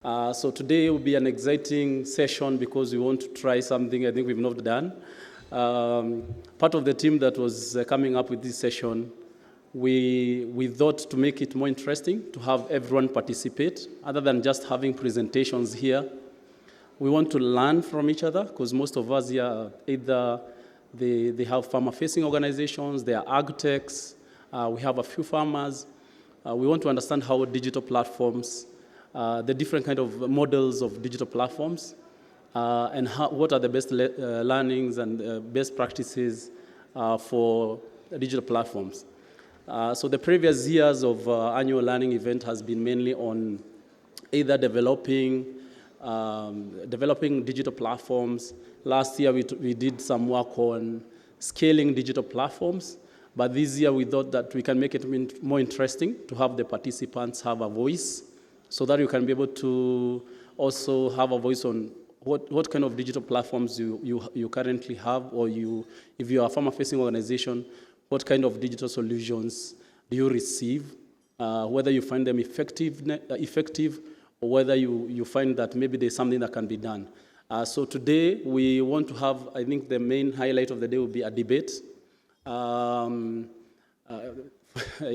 So today will be an exciting session because we want to try something I think we've not done. Part of the team that was coming up with this session, we thought to make it more interesting, to have everyone participate, other than just having presentations here. We want to learn from each other because most of us here, either they have farmer-facing organizations, they are ag techs, we have a few farmers. We want to understand how digital platforms, the different kind of models of digital platforms, and what are the best learnings and best practices for digital platforms. So the previous years of annual learning event has been mainly on either developing digital platforms. Last year we did some work on scaling digital platforms, but this year we thought that we can make it more interesting to have the participants have a voice, so that you can be able to also have a voice on what kind of digital platforms you currently have, or if you are a farmer-facing organization, what kind of digital solutions do you receive, whether you find them effective, or whether you find that maybe there's something that can be done. So today we want to have, I think the main highlight of the day will be a debate. I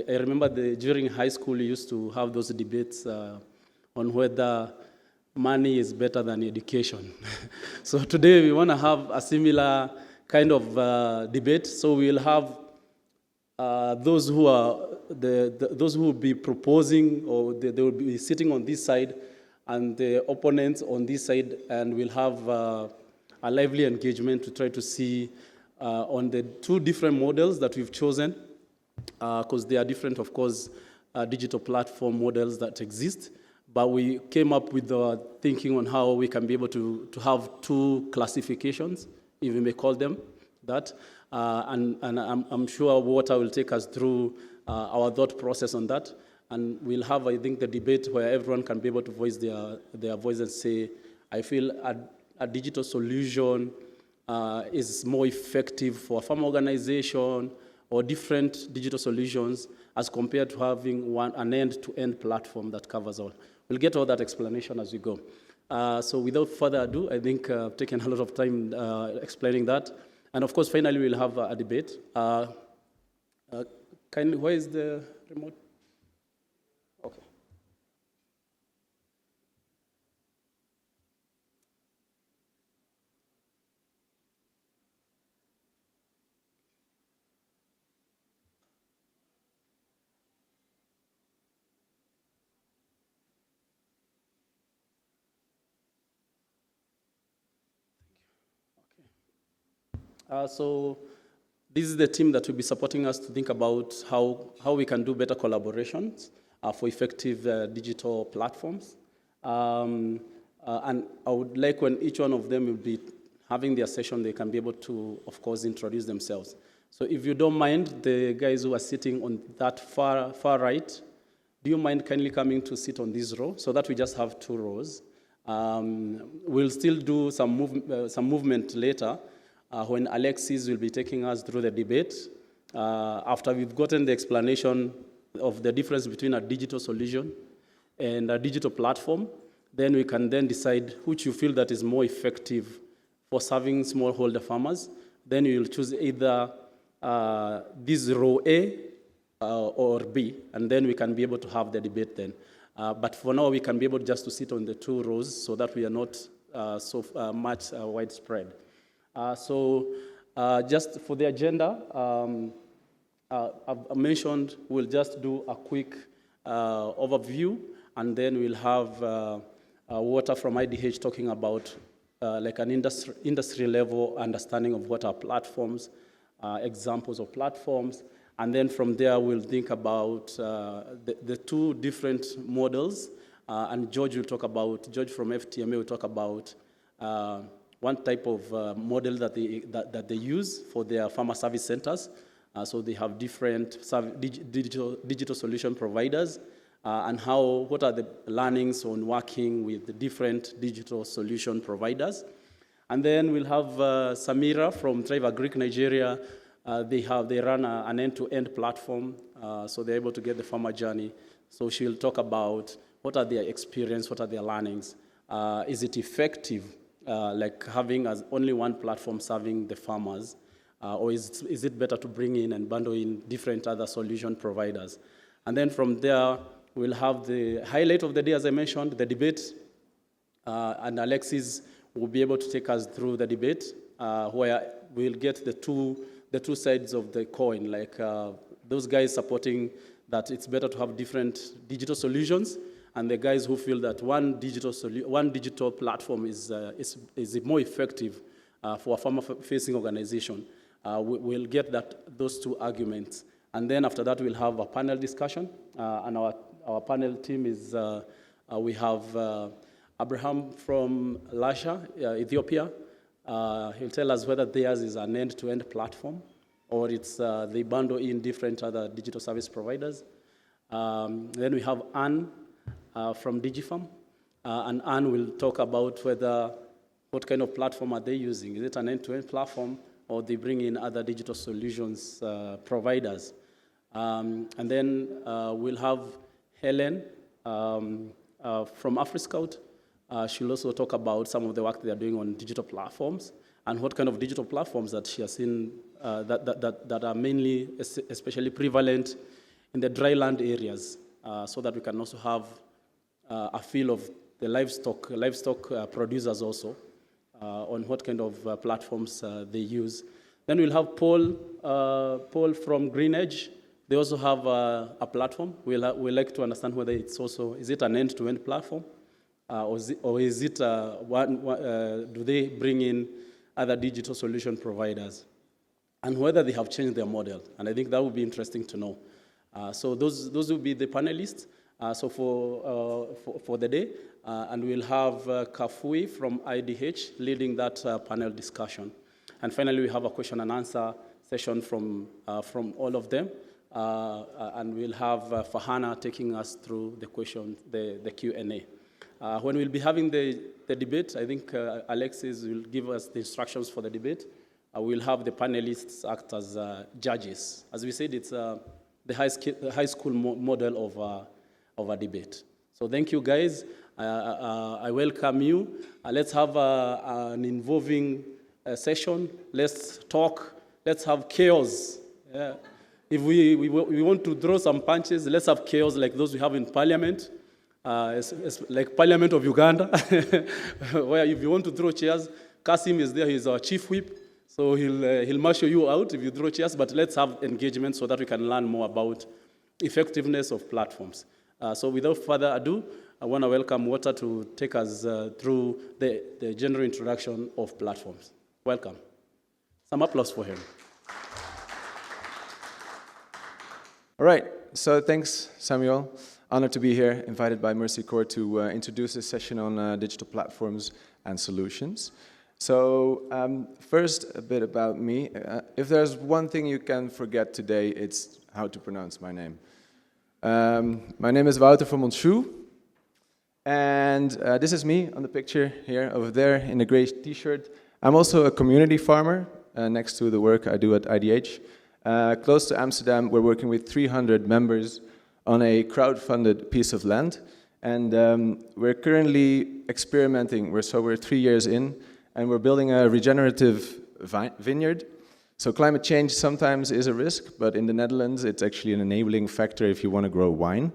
remember during high school we used to have those debates on whether money is better than education. So today we want to have a similar kind of debate. So we'll have those who will be proposing, or they will be sitting on this side, and the opponents on this side, and we'll have a lively engagement to try to see on the two different models that we've chosen, because they are different, of course, digital platform models that exist. But we came up with the thinking on how we can be able to have two classifications, if we may call them that. And I'm sure Walter will take us through our thought process on that. And we'll have, I think, the debate where everyone can be able to voice their voice and say, I feel a digital solution is more effective for a farm organization, or different digital solutions as compared to having an end-to-end platform that covers all. We'll get all that explanation as we go. So without further ado, I think I've taken a lot of time explaining that. And of course, finally, we'll have a debate. Where is the remote? Okay. So this is the team that will be supporting us to think about how we can do better collaborations for effective digital platforms. And I would like, when each one of them will be having their session, they can be able to, of course, introduce themselves. So if you don't mind, the guys who are sitting on that far right, do you mind kindly coming to sit on this row, so that we just have two rows? We'll still do some movement later, when Alexis will be taking us through the debate. After we've gotten the explanation of the difference between a digital solution and a digital platform, then we can then decide which you feel that is more effective for serving smallholder farmers. Then you will choose either this row A or B, and then we can be able to have the debate then. But for now, we can be able just to sit on the two rows so that we are not so much widespread. So just for the agenda, I've mentioned we'll just do a quick overview, and then we'll have Walter from IDH talking about like an industry level understanding of what are platforms, examples of platforms, and then from there we'll think about the two different models, and George from FTMA will talk about one type of model that they use for their farmer service centers. So they have different digital solution providers, and what are the learnings on working with the different digital solution providers. And then we'll have Samira from Thrive Agric Nigeria. They run an end-to-end platform, so they're able to get the farmer journey. So she'll talk about what are their experience, what are their learnings? Is it effective, like having as only one platform serving the farmers, or is it better to bring in and bundle in different other solution providers? And then from there, we'll have the highlight of the day, as I mentioned, the debate, and Alexis will be able to take us through the debate, where we'll get the two sides of the coin, like those guys supporting that it's better to have different digital solutions, and the guys who feel that one digital platform is more effective for a farmer-facing organization. We'll get those two arguments. And then after that, we'll have a panel discussion. And our panel team is, we have Abraham from Lasha, Ethiopia. He'll tell us whether theirs is an end-to-end platform or it's they bundle in different other digital service providers. Then we have Anne from Digifarm. And Anne will talk about what kind of platform are they using. Is it an end-to-end platform or they bring in other digital solutions providers? And then we'll have Helen from AfriScout. She'll also talk about some of the work they are doing on digital platforms and what kind of digital platforms that she has seen that are mainly, especially prevalent in the dry land areas, so that we can also have a feel of the livestock producers also on what kind of platforms they use. Then we'll have Paul from Green Edge. They also have a platform. We'll like to understand whether it's also, is it an end-to-end platform? Or is it do they bring in other digital solution providers? And whether they have changed their model. And I think that would be interesting to know. So those will be the panelists. So for the day, and we'll have Kafui from IDH leading that panel discussion. And finally, we have a question and answer session from all of them. And we'll have Fahana taking us through the Q&A. When we'll be having the debate, I think Alexis will give us the instructions for the debate. We'll have the panelists act as judges. As we said, it's the high school model of a debate. So thank you, guys. I welcome you. Let's have an involving session. Let's talk. Let's have chaos. Yeah. If we want to throw some punches, let's have chaos like those we have in Parliament. It's like Parliament of Uganda, where if you want to throw chairs, Kasim is there. He's our chief whip. So he'll marshal you out if you throw chairs, but let's have engagement so that we can learn more about effectiveness of platforms. So without further ado, I want to welcome Walter to take us through the general introduction of platforms. Welcome. Some applause for him. All right, so thanks, Samuel. Honored to be here, invited by Mercy Corps to introduce this session on digital platforms and solutions. So first, a bit about me. If there's one thing you can forget today, it's how to pronounce my name. My name is Wouter van Montschoe, and this is me on the picture here, over there, in a gray t-shirt. I'm also a community farmer, next to the work I do at IDH. Close to Amsterdam, we're working with 300 members on a crowd-funded piece of land, and we're currently experimenting. We're 3 years in, and we're building a regenerative vineyard. So climate change sometimes is a risk, but in the Netherlands, it's actually an enabling factor if you want to grow wine.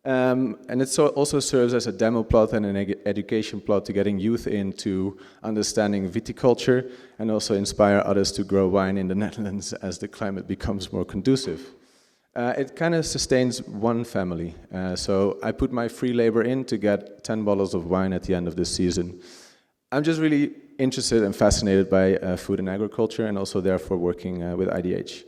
And it also serves as a demo plot and an education plot to getting youth into understanding viticulture and also inspire others to grow wine in the Netherlands as the climate becomes more conducive. It kind of sustains one family. So I put my free labor in to get 10 bottles of wine at the end of this season. I'm just really interested and fascinated by food and agriculture, and also therefore working with IDH.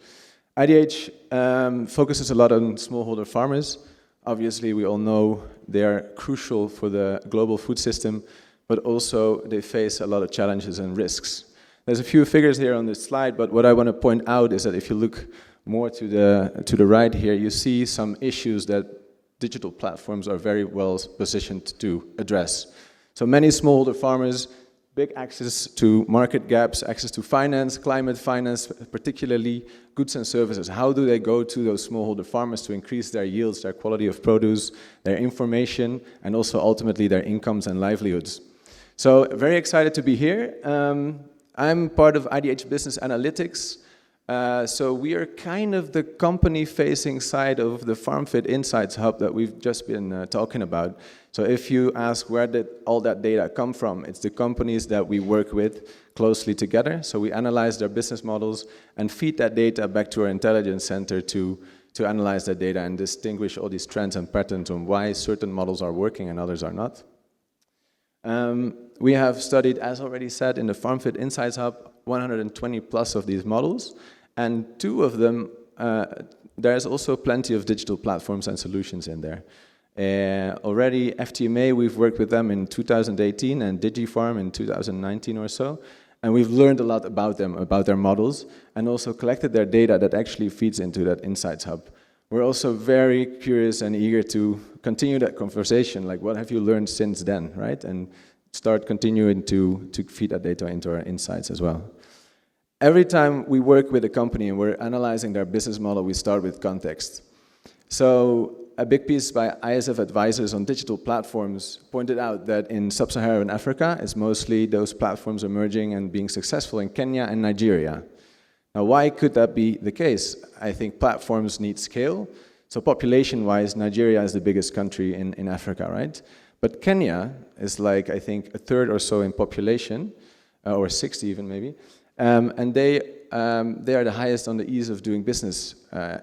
IDH focuses a lot on smallholder farmers. Obviously, we all know they are crucial for the global food system, but also they face a lot of challenges and risks. There's a few figures here on this slide, but what I want to point out is that if you look more to the right here, you see some issues that digital platforms are very well positioned to address. So many smallholder farmers big access to market gaps, access to finance, climate finance, particularly goods and services. How do they go to those smallholder farmers to increase their yields, their quality of produce, their information, and also ultimately their incomes and livelihoods? So very excited to be here. I'm part of IDH Business Analytics. So we are kind of the company-facing side of the FarmFit Insights Hub that we've just been talking about. So if you ask where did all that data come from, it's the companies that we work with closely together. So we analyze their business models and feed that data back to our intelligence center to analyze that data and distinguish all these trends and patterns on why certain models are working and others are not. We have studied, as already said, in the FarmFit Insights Hub, 120 plus of these models, and 2 of them, there's also plenty of digital platforms and solutions in there. Already FTMA, we've worked with them in 2018 and DigiFarm in 2019 or so, and we've learned a lot about them, about their models, and also collected their data that actually feeds into that Insights Hub. We're also very curious and eager to continue that conversation, like what have you learned since then, right? And start continuing to feed that data into our insights as well. Every time we work with a company and we're analyzing their business model, we start with context. So a big piece by ISF advisors on digital platforms pointed out that in sub-Saharan Africa, it's mostly those platforms emerging and being successful in Kenya and Nigeria. Now, why could that be the case? I think platforms need scale. So population-wise, Nigeria is the biggest country in Africa, right? But Kenya is like, I think, a third or so in population, or 60 even maybe. And they are the highest on the ease of doing business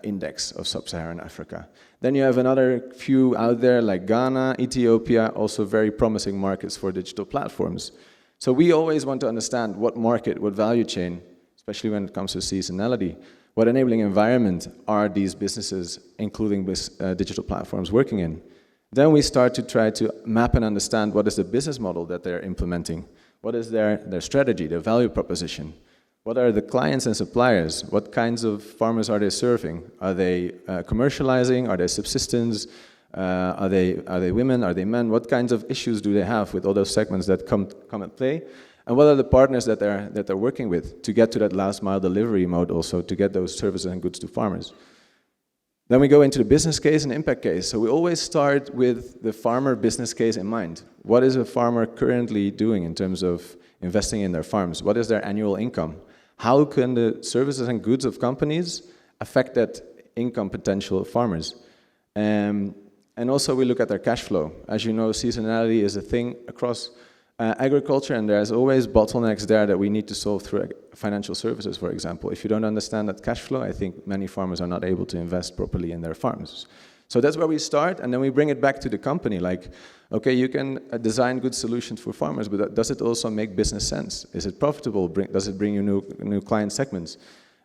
index of sub-Saharan Africa. Then you have another few out there like Ghana, Ethiopia, also very promising markets for digital platforms. So we always want to understand what market, what value chain, especially when it comes to seasonality, what enabling environment are these businesses, including digital platforms, working in. Then we start to try to map and understand what is the business model that they're implementing. What is their strategy, their value proposition? What are the clients and suppliers? What kinds of farmers are they serving? Are they commercializing? Are they subsistence? Are they women? Are they men? What kinds of issues do they have with all those segments that come at play? And what are the partners that they're working with to get to that last mile delivery mode also, to get those services and goods to farmers? Then we go into the business case and impact case. So we always start with the farmer business case in mind. What is a farmer currently doing in terms of investing in their farms? What is their annual income? How can the services and goods of companies affect that income potential of farmers? And also we look at their cash flow. As you know, seasonality is a thing across agriculture, and there's always bottlenecks there that we need to solve through financial services, for example. If you don't understand that cash flow, I think many farmers are not able to invest properly in their farms. So that's where we start, and then we bring it back to the company, like, okay, you can design good solutions for farmers, but does it also make business sense? Is it profitable? Does it bring you new client segments?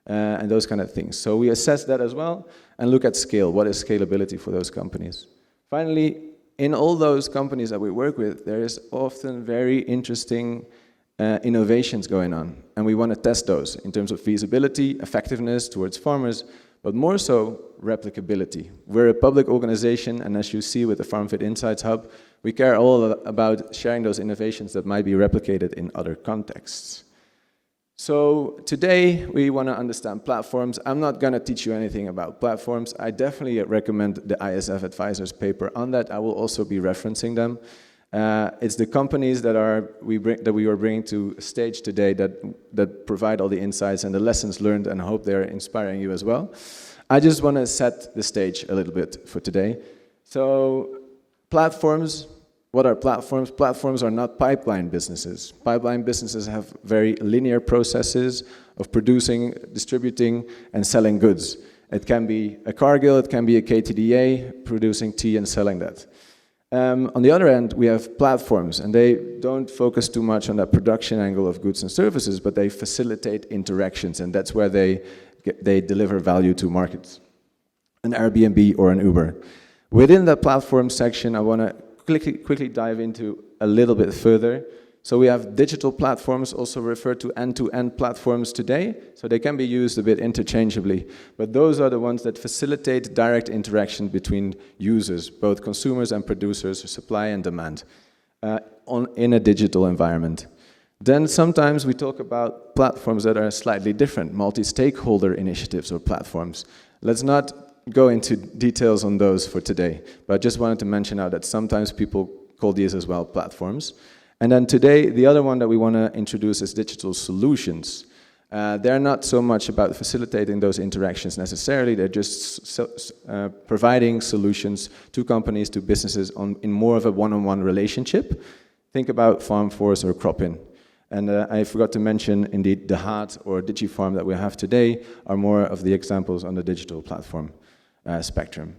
And those kind of things. So we assess that as well, and look at scale. What is scalability for those companies? Finally, in all those companies that we work with, there is often very interesting innovations going on. And we want to test those in terms of feasibility, effectiveness towards farmers, but more so replicability. We're a public organization, and as you see with the FarmFit Insights Hub, we care all about sharing those innovations that might be replicated in other contexts. So today we want to understand platforms. I'm not going to teach you anything about platforms. I definitely recommend the ISF Advisors paper on that. I will also be referencing them. It's the companies that we are bringing to stage today that provide all the insights and the lessons learned, and I hope they're inspiring you as well. I just want to set the stage a little bit for today. So platforms. What are platforms? Platforms are not pipeline businesses. Pipeline businesses have very linear processes of producing, distributing, and selling goods. It can be a Cargill, it can be a KTDA, producing tea and selling that. On the other end, we have platforms, and they don't focus too much on that production angle of goods and services, but they facilitate interactions, and that's where they deliver value to markets. An Airbnb or an Uber. Within that platform section, I want to quickly dive into a little bit further. So we have digital platforms, also referred to end-to-end platforms today, so they can be used a bit interchangeably, but those are the ones that facilitate direct interaction between users, both consumers and producers, supply and demand, in a digital environment. Then sometimes we talk about platforms that are slightly different, multi-stakeholder initiatives or platforms. Let's not go into details on those for today, but I just wanted to mention out that sometimes people call these as well platforms. And then today, the other one that we want to introduce is digital solutions. They're not so much about facilitating those interactions necessarily, they're just providing solutions to companies, to businesses in more of a one-on-one relationship. Think about FarmForce or Cropin. And I forgot to mention, indeed, the Haat or DigiFarm that we have today are more of the examples on the digital platform spectrum.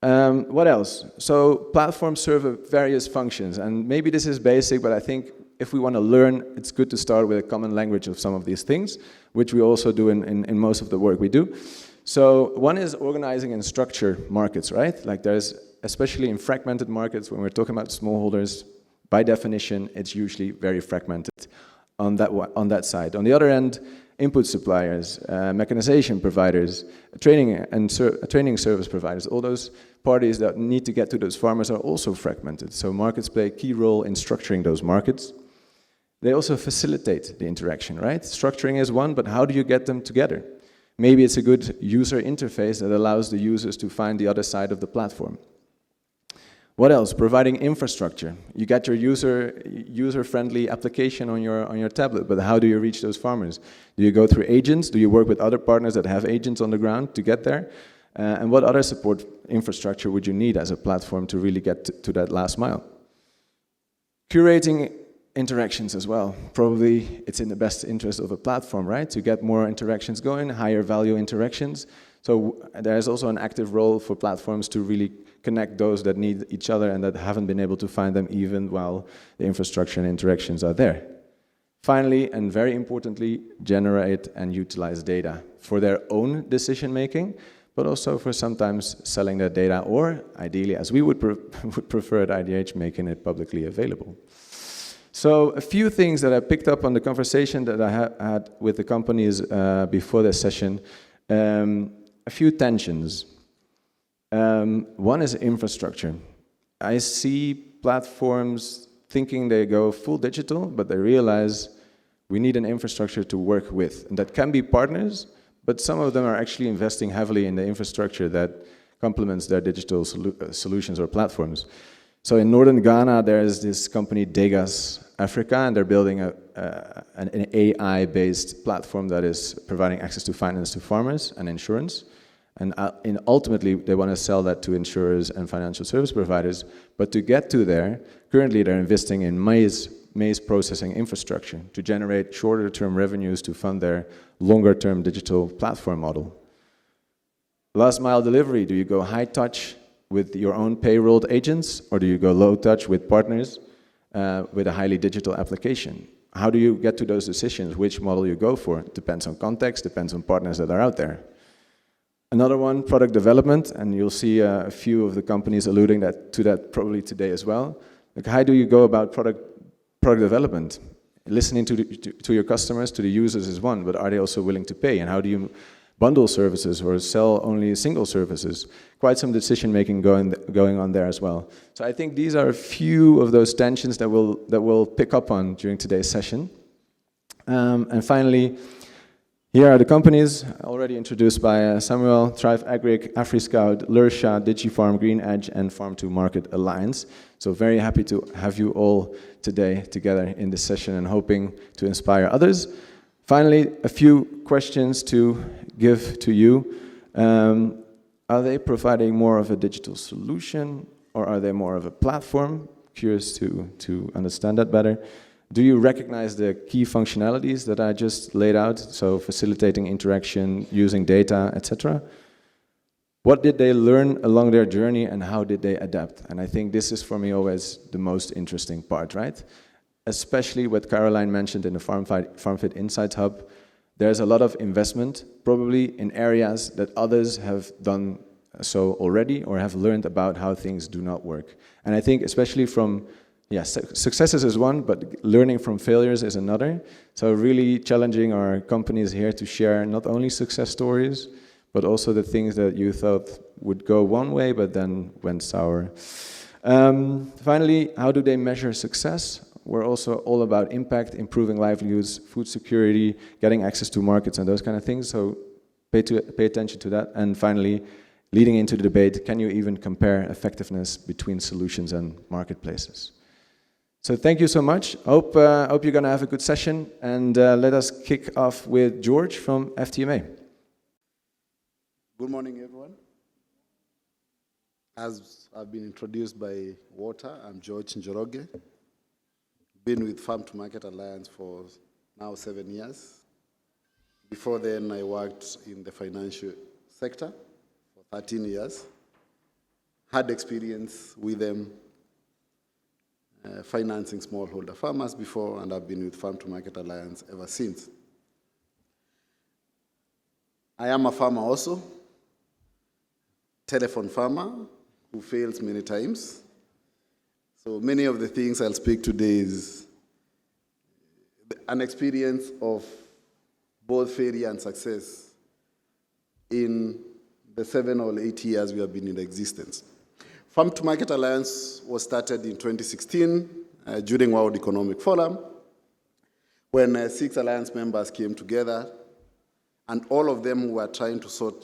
What else? So platforms serve various functions, and maybe this is basic, but I think if we want to learn, it's good to start with a common language of some of these things, which we also do in most of the work we do. So one is organizing and structure markets, right? Like there's, especially in fragmented markets, when we're talking about smallholders, by definition, it's usually very fragmented on that side. On the other end, input suppliers, mechanization providers, training service providers, all those parties that need to get to those farmers are also fragmented. So markets play a key role in structuring those markets. They also facilitate the interaction, right? Structuring is one, but how do you get them together? Maybe it's a good user interface that allows the users to find the other side of the platform. What else? Providing infrastructure. You get your user-friendly application on your tablet, but how do you reach those farmers? Do you go through agents? Do you work with other partners that have agents on the ground to get there? And what other support infrastructure would you need as a platform to really get to that last mile? Curating interactions as well. Probably it's in the best interest of a platform, right? To get more interactions going, higher value interactions. So there's also an active role for platforms to really connect those that need each other and that haven't been able to find them even while the infrastructure and interactions are there. Finally, and very importantly, generate and utilize data for their own decision making, but also for sometimes selling their data, or ideally, as we would prefer at IDH, making it publicly available. So a few things that I picked up on the conversation that I had with the companies before this session. A few tensions. One is infrastructure. I see platforms thinking they go full digital, but they realize we need an infrastructure to work with. And that can be partners, but some of them are actually investing heavily in the infrastructure that complements their digital solutions or platforms. So in northern Ghana, there's this company, Degas Africa, and they're building an AI-based platform that is providing access to finance to farmers and insurance. And ultimately, they want to sell that to insurers and financial service providers. But to get to there, currently they're investing in maize processing infrastructure to generate shorter-term revenues to fund their longer-term digital platform model. Last mile delivery, do you go high touch with your own payrolled agents, or do you go low touch with partners with a highly digital application? How do you get to those decisions? Which model you go for? Depends on context, depends on partners that are out there. Another one, product development, and you'll see a few of the companies alluding to that probably today as well. Like, how do you go about product development? Listening to your customers, to the users is one, but are they also willing to pay? And how do you bundle services or sell only single services? Quite some decision making going on there as well. So I think these are a few of those tensions that we'll pick up on during today's session. And finally, here are the companies already introduced by Samuel: Thrive Agric, AfriScout, Lursha, DigiFarm, Green Edge, and Farm to Market Alliance. So very happy to have you all today together in this session and hoping to inspire others. Finally, a few questions to give to you. Are they providing more of a digital solution, or are they more of a platform? Curious to understand that better. Do you recognize the key functionalities that I just laid out? So facilitating interaction, using data, etc. What did they learn along their journey, and how did they adapt? And I think this is for me always the most interesting part, right? Especially what Caroline mentioned in the FarmFit Insights Hub. There's a lot of investment, probably in areas that others have done so already or have learned about how things do not work. And I think especially from successes is one, but learning from failures is another. So really challenging our companies here to share not only success stories, but also the things that you thought would go one way, but then went sour. Finally, how do they measure success? we're also all about impact, improving livelihoods, food security, getting access to markets and those kind of things. So pay attention to that. And finally, leading into the debate, can you even compare effectiveness between solutions and marketplaces? So thank you so much. Hope you're going to have a good session. And let us kick off with George from FTMA. Good morning, everyone. As I've been introduced by Walter, I'm George Njoroge. Been with Farm to Market Alliance for now 7 years. Before then, I worked in the financial sector for 13 years. Had experience with them financing smallholder farmers before, and I've been with Farm to Market Alliance ever since. I am a farmer also, telephone farmer who fails many times. So many of the things I'll speak today is an experience of both failure and success in the 7 or 8 years we have been in existence. Farm to Market Alliance was started in 2016 during World Economic Forum, when 6 alliance members came together, and all of them were trying to sort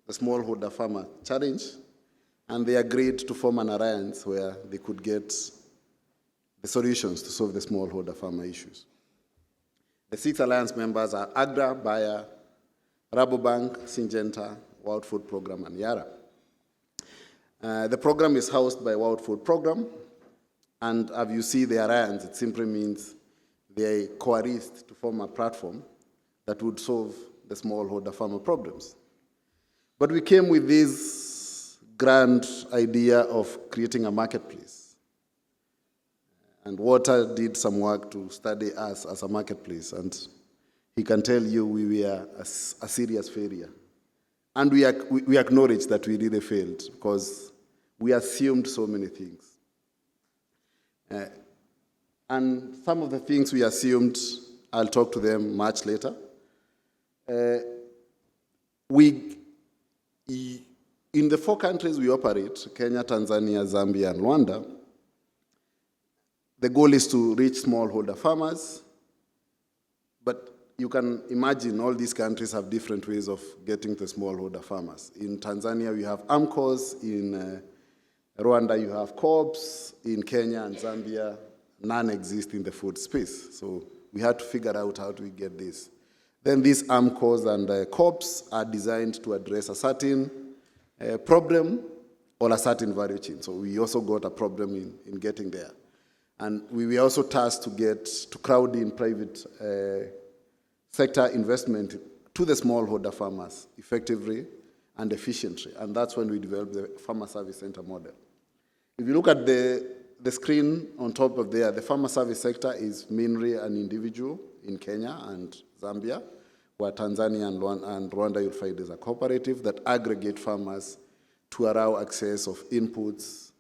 the smallholder farmer challenge, and they agreed to form an alliance where they could get the solutions to solve the smallholder farmer issues. The 6 alliance members are AGRA, Bayer, Rabobank, Syngenta, World Food Programme, and Yara. The program is housed by World Food Programme, and as you see the alliance, it simply means they coalesced to form a platform that would solve the smallholder farmer problems. But we came with this grand idea of creating a marketplace. And Walter did some work to study us as a marketplace, and he can tell you we were a serious failure. And we acknowledge that we really failed because we assumed so many things. And some of the things we assumed, I'll talk to them much later. In the 4 countries we operate, Kenya, Tanzania, Zambia, and Rwanda, the goal is to reach smallholder farmers, but you can imagine all these countries have different ways of getting to smallholder farmers. In Tanzania, we have AMCOs. In Rwanda, you have co-ops. In Kenya and Zambia, none exist in the food space. So we had to figure out how do we get this. Then these AMCOs and co-ops are designed to address a certain problem or a certain value chain. So we also got a problem in getting there. And we were also tasked to crowd in private sector investment to the smallholder farmers effectively and efficiently. And that's when we developed the Farmer Service Center model. If you look at the screen on top of there, the farmer service sector is mainly an individual in Kenya and Zambia, where Tanzania and Rwanda you'll find is a cooperative that aggregate farmers to allow access of inputs,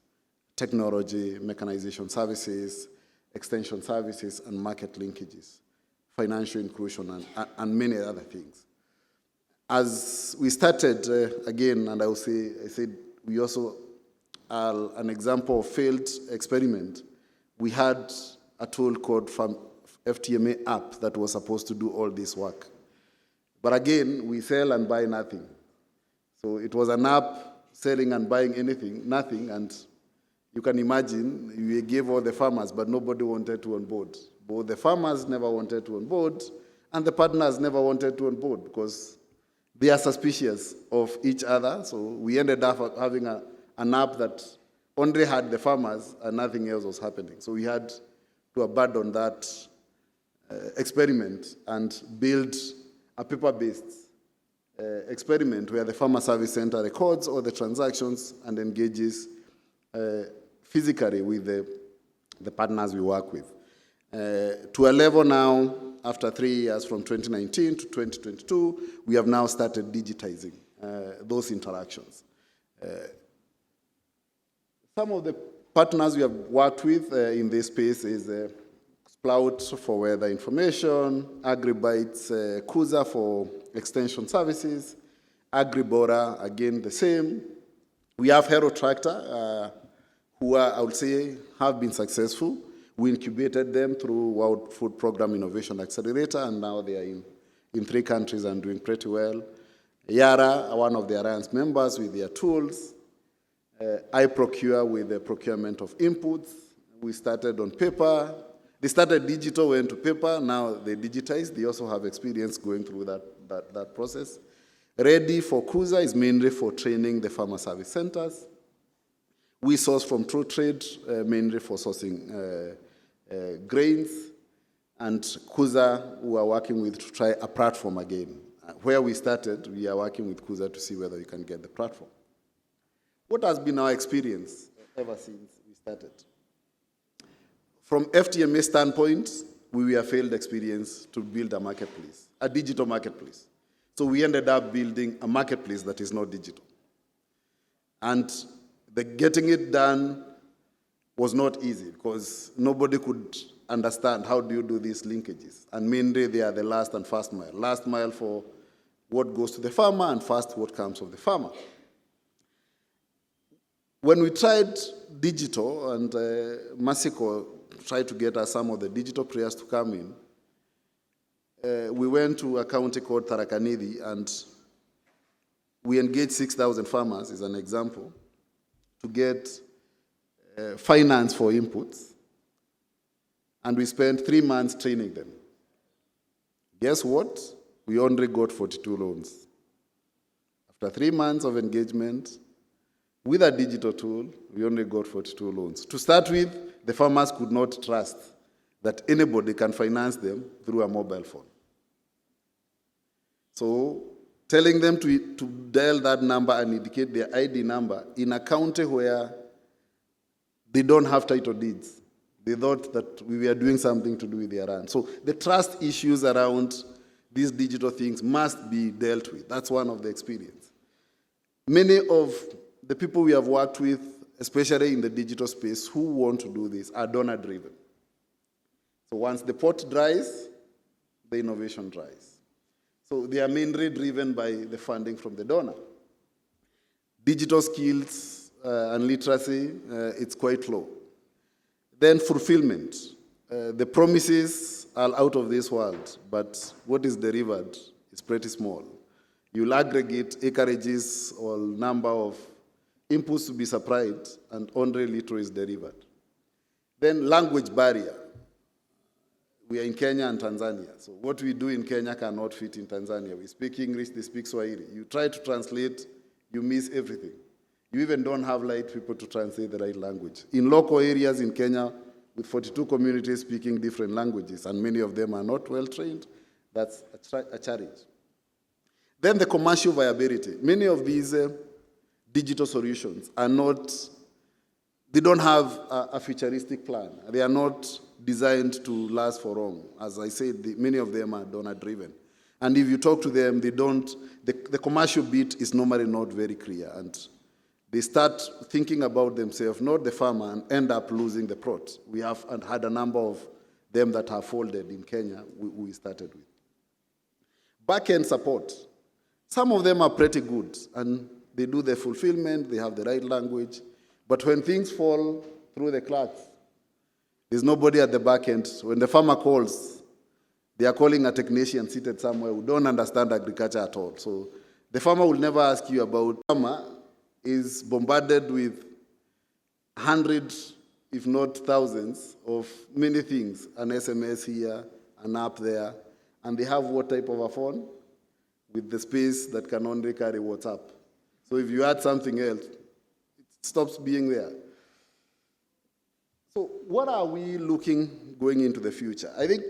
technology, mechanization services, extension services, and market linkages, financial inclusion, and many other things. As we started, again, and I said we also are an example of failed experiment. We had a tool called FTMA app that was supposed to do all this work. But again, we sell and buy nothing. So it was an app selling and buying nothing, and you can imagine we gave all the farmers, but nobody wanted to onboard. Both the farmers never wanted to onboard, and the partners never wanted to onboard because they are suspicious of each other. So we ended up having an app that only had the farmers and nothing else was happening. So we had to abandon that experiment and build a paper-based experiment where the Farmer Service Center records all the transactions and engages physically with the partners we work with. To a level now, after 3 years from 2019 to 2022, we have now started digitizing those interactions. Some of the partners we have worked with in this space is Sprout for weather information, AgriBytes, Kuza for extension services, AgriBora, again the same. We have Hero Tractor, who I would say have been successful. We incubated them through World Food Program Innovation Accelerator, and now they are in 3 countries and doing pretty well. Yara, one of the Alliance members, with their tools. iProcure with the procurement of inputs. We started on paper. They started digital, went to paper. Now they digitized. They also have experience going through that process. Ready for Kuza is mainly for training the farmer service centers. We source from True Trade, mainly for sourcing grains. And Kuza, we are working with to try a platform again. Where we started, we are working with Kuza to see whether we can get the platform. What has been our experience ever since we started? From FTMA standpoint, we were a failed experience to build a marketplace, a digital marketplace. So we ended up building a marketplace that is not digital. And getting it done was not easy because nobody could understand how do you do these linkages. And mainly they are the last and first mile. Last mile for what goes to the farmer and first what comes of the farmer. When we tried digital, and Masiko tried to get us some of the digital players to come in, we went to a county called Tharaka Nithi, and we engaged 6,000 farmers, as an example, to get finance for inputs. And we spent 3 months training them. Guess what? We only got 42 loans. After 3 months of engagement, with a digital tool, we only got 42 loans. To start with, the farmers could not trust that anybody can finance them through a mobile phone. So telling them to dial that number and indicate their ID number in a county where they don't have title deeds. They thought that we were doing something to do with their land. So the trust issues around these digital things must be dealt with. That's one of the experience. Many of the people we have worked with, especially in the digital space, who want to do this are donor-driven. So once the pot dries, the innovation dries. So they are mainly driven by the funding from the donor. Digital skills and literacy, it's quite low. Then fulfillment. The promises are out of this world, but what is delivered is pretty small. You'll aggregate acreages or number of inputs to be supplied, and only little is delivered. Then language barrier. We are in Kenya and Tanzania, so what we do in Kenya cannot fit in Tanzania. We speak English, they speak Swahili. You try to translate, you miss everything. You even don't have right people to translate the right language. In local areas in Kenya, with 42 communities speaking different languages, and many of them are not well trained, that's a challenge. Then the commercial viability. Many of these digital solutions are not, they don't have a futuristic plan. They are not designed to last for long. As I said, many of them are donor-driven. And if you talk to them, they don't, the commercial bit is normally not very clear. And they start thinking about themselves, not the farmer, and end up losing the plot. We have had a number of them that have folded in Kenya, we started with. Back-end support. Some of them are pretty good, and they do the fulfillment, they have the right language. But when things fall through the cracks, there's nobody at the back end. When the farmer calls, they are calling a technician seated somewhere who don't understand agriculture at all. So the farmer will never ask you about. The farmer is bombarded with hundreds, if not thousands, of many things. An SMS here, an app there, and they have what type of a phone? With the space that can only carry WhatsApp. So if you add something else, it stops being there. So what are we looking going into the future? I think,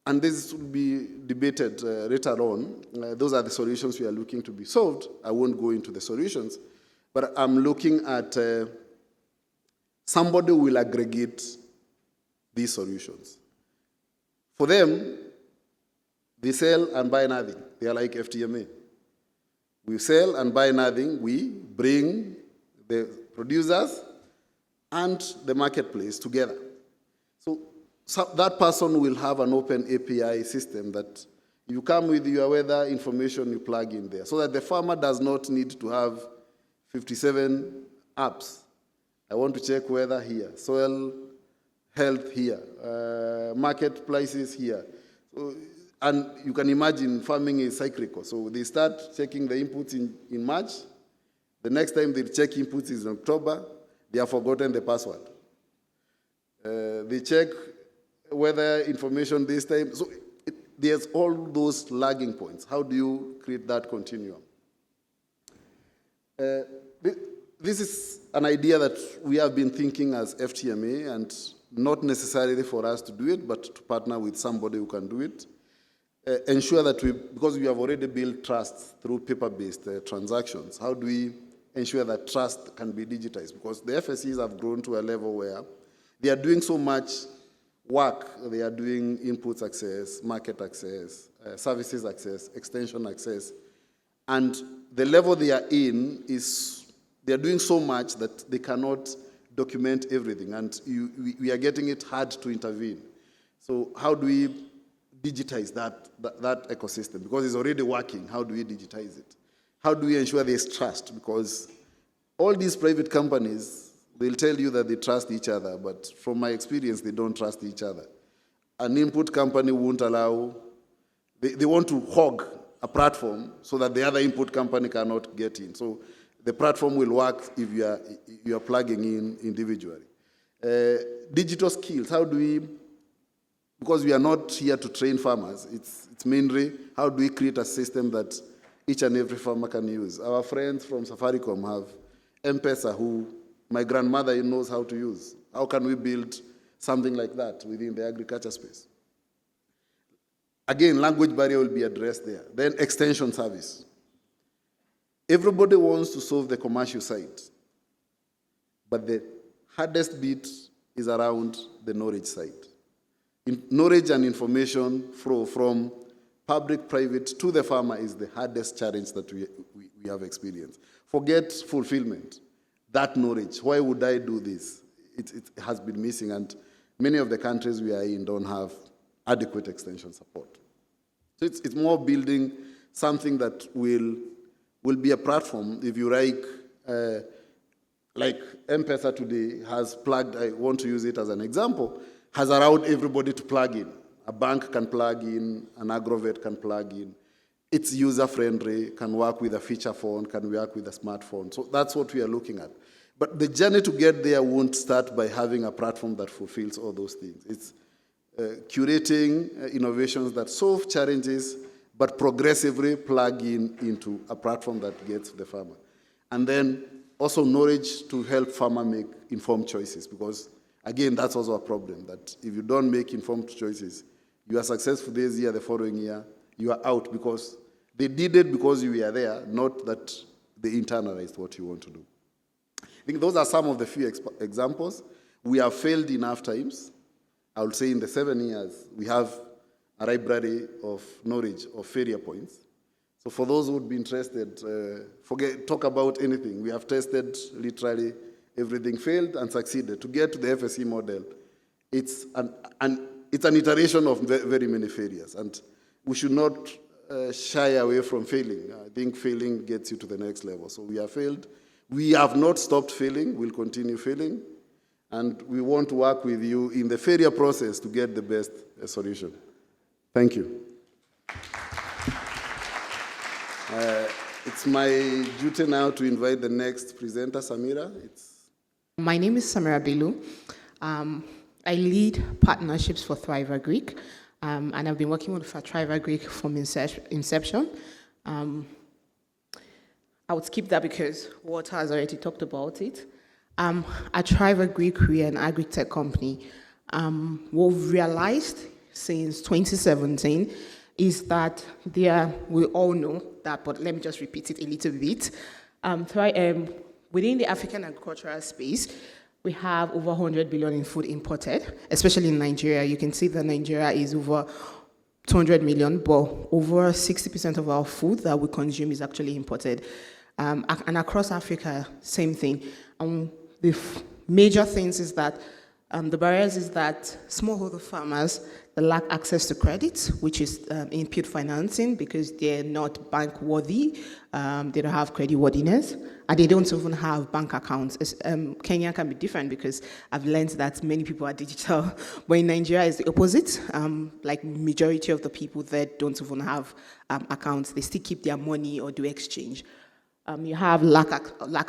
and this will be debated later on, those are the solutions we are looking to be solved. I won't go into the solutions, but I'm looking at somebody who will aggregate these solutions. For them, they sell and buy nothing. They are like FTMA. We sell and buy nothing. We bring the producers and the marketplace together. So that person will have an open API system that you come with your weather information, you plug in there, so that the farmer does not need to have 57 apps. I want to check weather here, soil health here, market prices here. So, and you can imagine farming is cyclical. So they start checking the inputs in March. The next time they check inputs is in October. They have forgotten the password. They check weather information this time. So there's all those lagging points. How do you create that continuum? This is an idea that we have been thinking as FTMA, and not necessarily for us to do it, but to partner with somebody who can do it. Ensure that because we have already built trust through paper-based transactions, how do we ensure that trust can be digitized? Because the FSCs have grown to a level where they are doing so much work. They are doing inputs access, market access, services access, extension access. And the level they are in is, they are doing so much that they cannot document everything. And we are getting it hard to intervene. So how do we digitize that ecosystem? Because it's already working. How do we digitize it? How do we ensure there's trust? Because all these private companies, they'll tell you that they trust each other, but from my experience, they don't trust each other. An input company won't allow, they want to hog a platform so that the other input company cannot get in. So the platform will work if you are plugging in individually. Digital skills, how do we, because we are not here to train farmers, it's mainly how do we create a system that each and every farmer can use. Our friends from Safaricom have M-Pesa, who my grandmother knows how to use. How can we build something like that within the agriculture space? Again, language barrier will be addressed there. Then extension service. Everybody wants to solve the commercial side, but the hardest bit is around the knowledge side. Knowledge and information flow from public, private to the farmer is the hardest challenge that we have experienced. Forget fulfillment. That knowledge, why would I do this? It has been missing, and many of the countries we are in don't have adequate extension support. So it's more building something that will be a platform. If you like M-Pesa today has plugged, I want to use it as an example, has allowed everybody to plug in. A bank can plug in, an agrovet can plug in. It's user-friendly, can work with a feature phone, can work with a smartphone. So that's what we are looking at. But the journey to get there won't start by having a platform that fulfills all those things. It's curating innovations that solve challenges, but progressively plug into a platform that gets the farmer. And then also knowledge to help farmer make informed choices, because again, that's also a problem, that if you don't make informed choices, you are successful this year, the following year, you are out because they did it because you were there, not that they internalized what you want to do. I think those are some of the few examples. We have failed enough times. I would say in the 7 years, we have a library of knowledge of failure points. So for those who would be interested, talk about anything. We have tested literally everything, failed and succeeded. To get to the FSC model, it's an iteration of very many failures. And we should not shy away from failing. I think failing gets you to the next level. So we have failed. We have not stopped failing. We'll continue failing. And we want to work with you in the failure process to get the best solution. Thank you. It's my duty now to invite the next presenter, Samira. My name is Samira Bello. I lead partnerships for Thrive Agric, and I've been working with Thrive Agric from inception. I would skip that because Walter has already talked about it. At Thrive Agric, we are an agri-tech company. What we've realized since 2017 is that we all know that, but let me just repeat it a little bit. Within the African agricultural space, we have over 100 billion in food imported, especially in Nigeria. You can see that Nigeria is over 200 million, but over 60% of our food that we consume is actually imported. And across Africa, same thing. The major things is that the barriers is that smallholder farmers they lack access to credit, which is input financing because they're not bank worthy, they don't have credit worthiness. and they don't even have bank accounts. Kenya can be different because I've learned that many people are digital, but in Nigeria it's the opposite. Like majority of the people there don't even have accounts. They still keep their money or do exchange. You have lack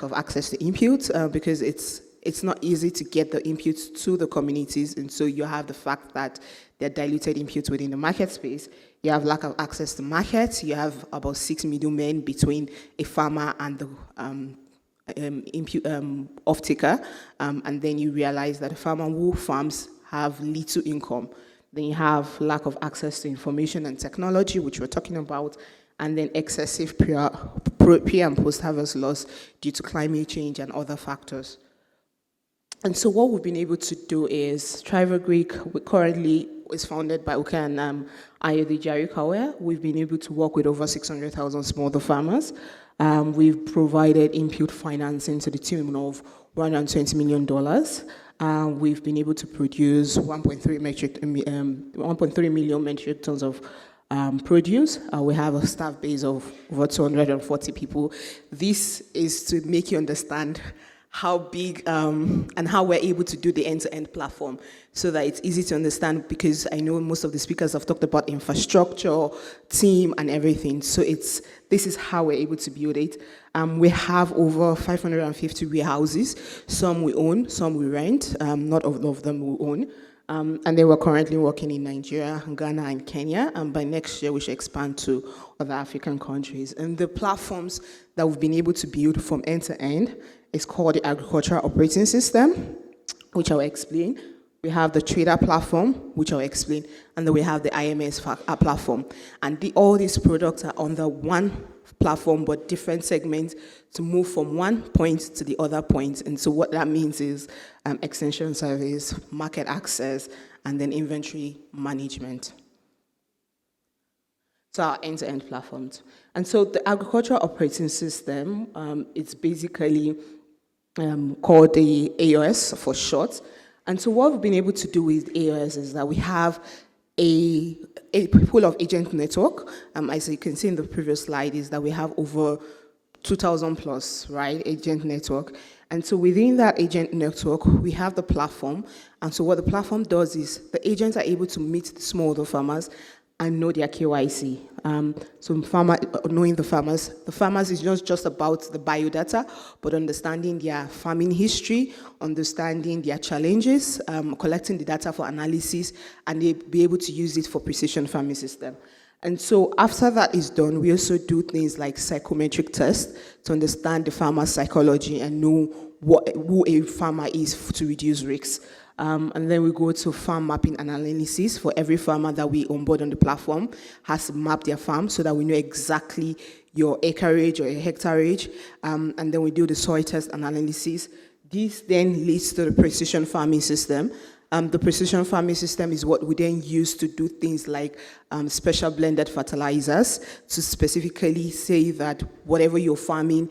of access to inputs because it's not easy to get the inputs to the communities, and so you have the fact that they're diluted inputs within the market space. You have lack of access to markets. You have about 6 middlemen between a farmer and the off-taker, and then you realize that a farmer who farms have little income. Then you have lack of access to information and technology, which we're talking about, and then excessive pre- and post-harvest loss due to climate change and other factors. And so what we've been able to do is, Thrive Agric currently is founded by Uke and Ayode Jarikawe. We've been able to work with over 600,000 smallholder farmers. We've provided input financing to the tune of $120 million. We've been able to produce 1.3 million metric tons of produce. We have a staff base of over 240 people. This is to make you understand how big and how we're able to do the end-to-end platform so that it's easy to understand, because I know most of the speakers have talked about infrastructure, team, and everything. So this is how we're able to build it. We have over 550 warehouses. Some we own, some we rent. Not all of them we own. And they were currently working in Nigeria, Ghana, and Kenya. And by next year, we should expand to other African countries. And the platforms that we've been able to build from end to end is called the Agricultural Operating System, which I'll explain. We have the Trader platform, which I'll explain. And then we have the IMS platform. And all these products are under one platform, but different segments to move from one point to the other point. And so what that means is extension service, market access, and then inventory management. So our end-to-end platforms. And so the Agricultural Operating System, it's basically called the AOS for short. And so what we've been able to do with AOS is that we have a pool of agent network. As you can see in the previous slide, is that we have over 2,000 plus, right, agent network. And so within that agent network, we have the platform. And so what the platform does is the agents are able to meet the smallholder farmers and know their KYC. So knowing the farmers is not just about the biodata, but understanding their farming history, understanding their challenges, collecting the data for analysis, and they be able to use it for precision farming system. And so after that is done, we also do things like psychometric tests to understand the farmer's psychology and know who a farmer is to reduce risks. And then we go to farm mapping analysis. For every farmer that we onboard on the platform has to map their farm so that we know exactly your acreage or your hectareage. And then we do the soil test analysis. This then leads to the precision farming system. The precision farming system is what we then use to do things like special blended fertilizers to specifically say that whatever you're farming,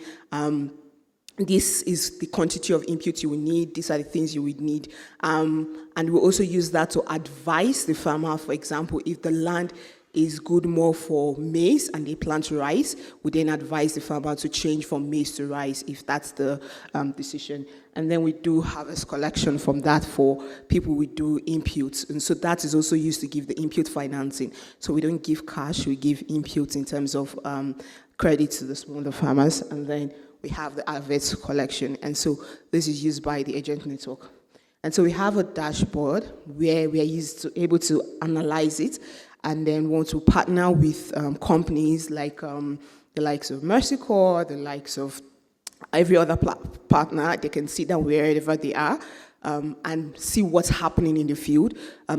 this is the quantity of input you will need, these are the things you would need. And we also use that to advise the farmer. For example, if the land is good more for maize and they plant rice, we then advise the farmer to change from maize to rice if that's the decision. And then we do harvest collection from that for people we do inputs. And so that is also used to give the input financing. So we don't give cash, we give inputs in terms of credit to the smaller farmers. And then we have the harvest collection. And so this is used by the agent network. And so we have a dashboard where we are able to analyze it, and then want to partner with companies like the likes of Mercy Corps, the likes of every other partner. They can sit down wherever they are and see what's happening in the field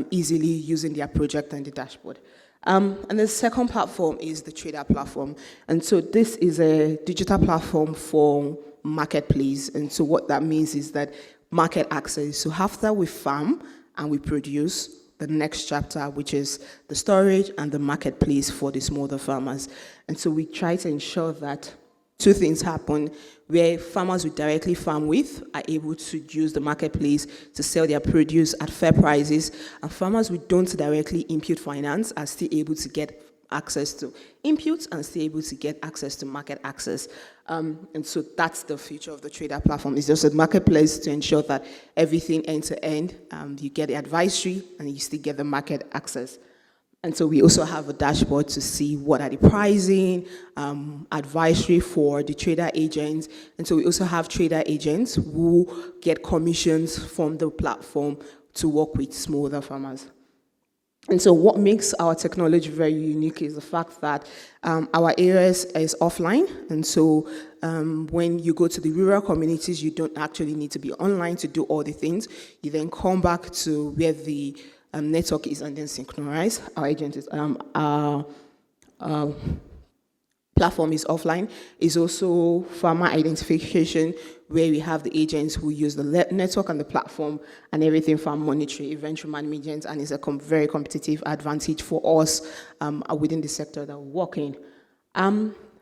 easily using their project and the dashboard. And the second platform is the Trader platform. And so this is a digital platform for marketplace. And so what that means is that market access. So after we farm and we produce, the next chapter, which is the storage and the marketplace for the smaller farmers. And so we try to ensure that two things happen, where farmers we directly farm with are able to use the marketplace to sell their produce at fair prices, and farmers we don't directly input finance are still able to get access to inputs and still able to get access to market access. And so that's the future of the trader platform. It's just a marketplace to ensure that everything end to end, you get the advisory and you still get the market access. And so we also have a dashboard to see what are the pricing, advisory for the trader agents. And so we also have trader agents who get commissions from the platform to work with smallholder farmers. And so what makes our technology very unique is the fact that our AOS is offline. And so when you go to the rural communities, you don't actually need to be online to do all the things. You then come back to where the network is and then synchronize. Our agent is, our platform is offline. It's also farmer identification, where we have the agents who use the network and the platform and everything from monitoring, inventory management, and it's a very competitive advantage for us within the sector that we're working.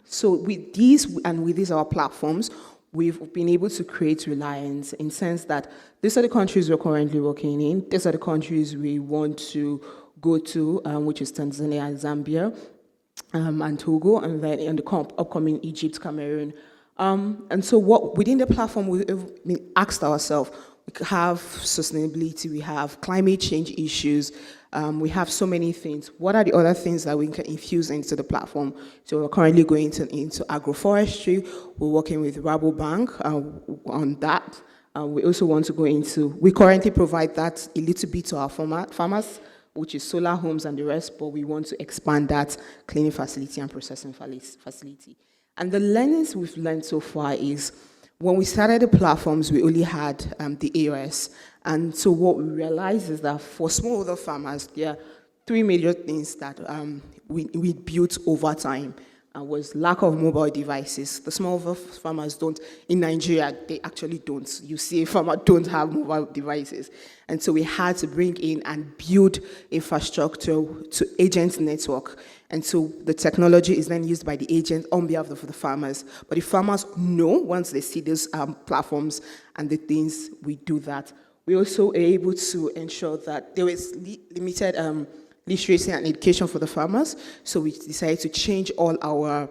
So with these and with these our platforms, we've been able to create reliance in the sense that these are the countries we're currently working in. These are the countries we want to go to, which is Tanzania and Zambia, and Togo, and then in the upcoming Egypt, Cameroon. And so what within the platform, we asked ourselves, we have sustainability, we have climate change issues, we have so many things. What are the other things that we can infuse into the platform? So we're currently going into agroforestry. We're working with Rabobank on that. We also want to go into, we currently provide that a little bit to our farmers, which is solar homes and the rest, but we want to expand that cleaning facility and processing facility. And the learnings we've learned so far is, when we started the platforms, we only had the AOS. And so what we realized is that for smallholder farmers, there are three major things that we built over time. Was lack of mobile devices. The smallholder farmers don't, in Nigeria, they actually don't. You see a farmer don't have mobile devices. And so we had to bring in and build infrastructure to agent network. And so the technology is then used by the agent on behalf of the farmers. But the farmers know once they see those platforms and the things, we do that. We also are able to ensure that there is limited literacy and education for the farmers. So we decided to change all our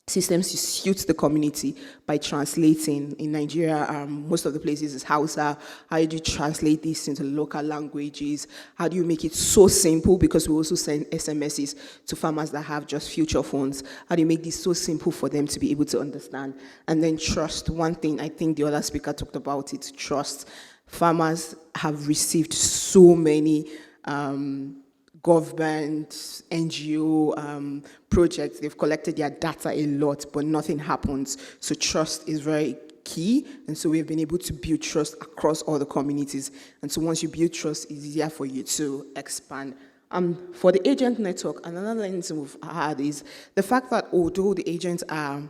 systems to suit the community by translating. In Nigeria, most of the places is Hausa. How do you translate this into local languages? How do you make it so simple? Because we also send SMSs to farmers that have just future phones. How do you make this so simple for them to be able to understand? And then trust. One thing, I think the other speaker talked about it, trust. Farmers have received so many government, NGO projects. They've collected their data a lot, but nothing happens. So trust is very key. And so we've been able to build trust across all the communities. And so once you build trust, it's easier for you to expand. For the agent network, another lesson we've had is the fact that although the agents are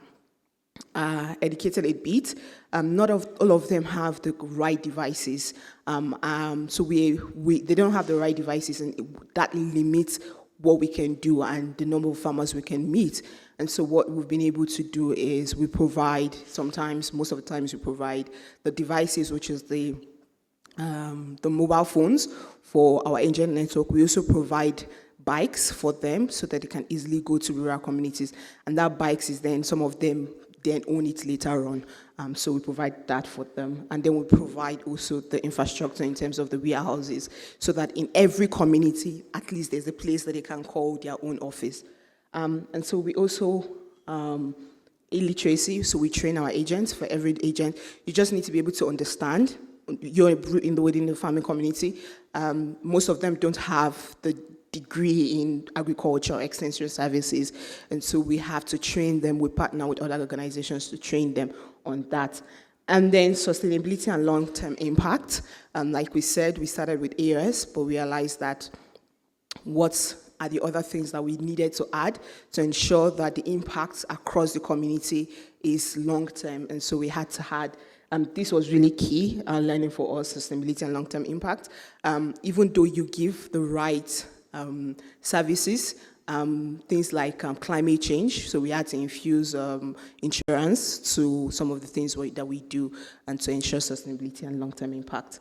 educated a bit, not all of them have the right devices. So they don't have the right devices, and that limits what we can do and the number of farmers we can meet. And so what we've been able to do is we provide, most of the times we provide the devices, which is the mobile phones for our agent network. We also provide bikes for them so that they can easily go to rural communities. And that bikes is then, some of them then own it later on. So we provide that for them. And then we provide also the infrastructure in terms of the warehouses, so that in every community, at least there's a place that they can call their own office. And so we also, illiteracy, so we train our agents. For every agent, you just need to be able to understand. You're within the farming community. Most of them don't have the degree in agriculture, extension services, and so we have to train them. We partner with other organizations to train them on that. And then sustainability and long-term impact. Like we said, we started with AOS, but we realized that what are the other things that we needed to add to ensure that the impact across the community is long-term, and so we had to add. This was really key learning for us, sustainability and long-term impact. Even though you give the right services, things like climate change, so we had to infuse insurance to some of the things that we do, and to ensure sustainability and long-term impact.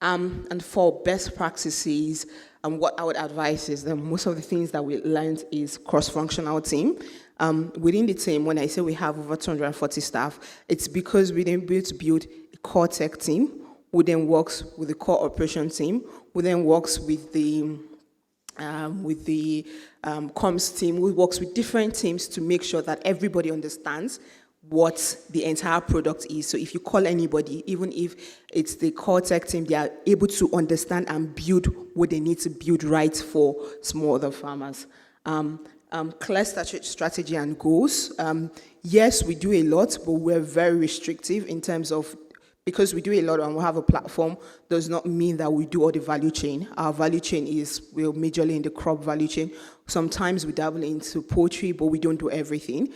And for best practices, And what I would advise is that most of the things that we learned is cross-functional team. Within the team, when I say we have over 240 staff, it's because we then build a core tech team, who then works with the core operation team, who then works with the comms team, who works with different teams to make sure that everybody understands what the entire product is. So if you call anybody, even if it's the core tech team, they are able to understand and build what they need to build right for smallholder farmers. Clear strategy and goals. Yes, we do a lot, but we're very restrictive in terms of, because we do a lot and we have a platform, does not mean that we do all the value chain. Our value chain we're majorly in the crop value chain. Sometimes we dabble into poultry, but we don't do everything.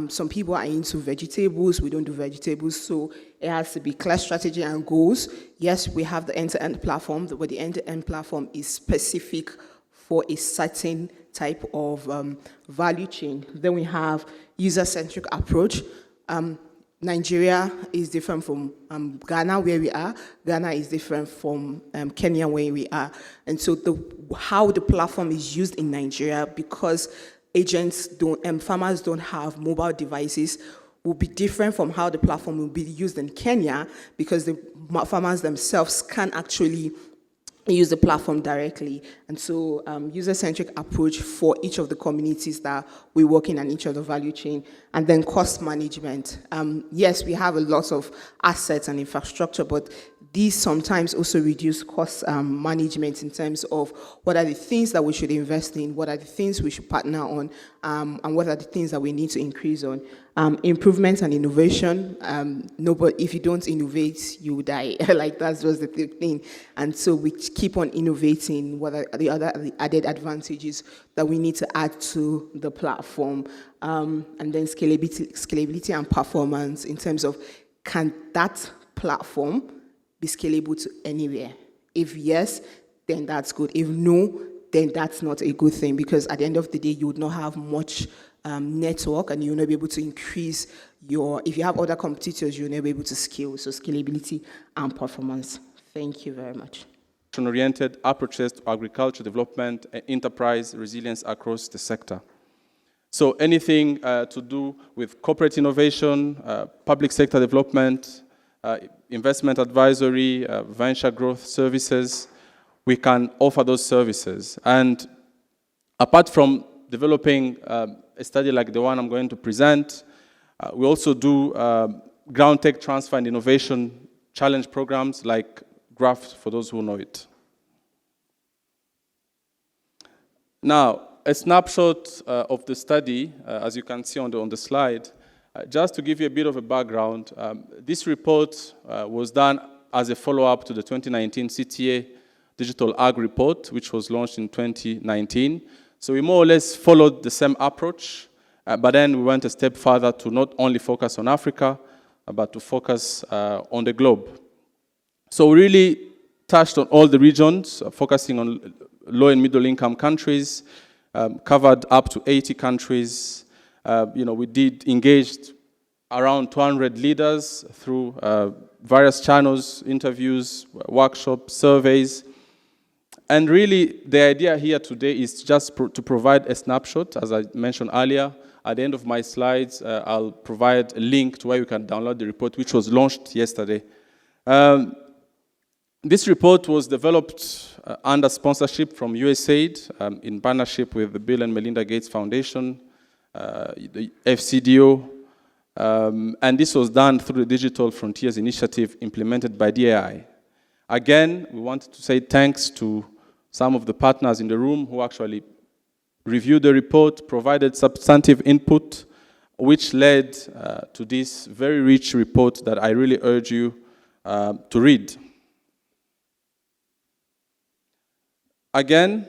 Some people are into vegetables, we don't do vegetables, so it has to be clear strategy and goals. Yes, we have the end-to-end platform, but the end-to-end platform is specific for a certain type of value chain. Then we have user-centric approach. Nigeria is different from Ghana, where we are. Ghana is different from Kenya, where we are. And so how the platform is used in Nigeria, because farmers don't have mobile devices, will be different from how the platform will be used in Kenya, because the farmers themselves can actually use the platform directly. And so user-centric approach for each of the communities that we work in and each of the value chain. And then cost management. Yes, we have a lot of assets and infrastructure, but these sometimes also reduce cost management in terms of what are the things that we should invest in, what are the things we should partner on, and what are the things that we need to increase on. Improvement and innovation. If you don't innovate, you die. Like, that's just the thing. And so we keep on innovating. What are the other added advantages that we need to add to the platform? And then scalability and performance in terms of, can that platform be scalable to anywhere? If yes, then that's good. If no, then that's not a good thing, because at the end of the day, you would not have much network, and you'll not be able to increase if you have other competitors, you'll not be able to scale. So scalability and performance. Thank you very much. Oriented approaches to agriculture development and enterprise resilience across the sector. So anything to do with corporate innovation, public sector development, investment advisory, venture growth services, we can offer those services. And apart from developing a study like the one I'm going to present, we also do ground tech transfer and innovation challenge programs like GRAFT, for those who know it. Now, a snapshot of the study, as you can see on the slide. Just to give you a bit of a background, this report was done as a follow-up to the 2019 CTA Digital Ag Report, which was launched in 2019. So we more or less followed the same approach, but then we went a step further to not only focus on Africa, but to focus on the globe. So we really touched on all the regions, focusing on low and middle income countries, covered up to 80 countries. We did engaged around 200 leaders through various channels, interviews, workshops, surveys. And really, the idea here today is just to provide a snapshot, as I mentioned earlier. At the end of my slides, I'll provide a link to where you can download the report, which was launched yesterday. This report was developed under sponsorship from USAID in partnership with the Bill and Melinda Gates Foundation, the FCDO, and this was done through the Digital Frontiers Initiative implemented by DAI. Again, we wanted to say thanks to some of the partners in the room who actually reviewed the report, provided substantive input, which led to this very rich report that I really urge you to read. Again,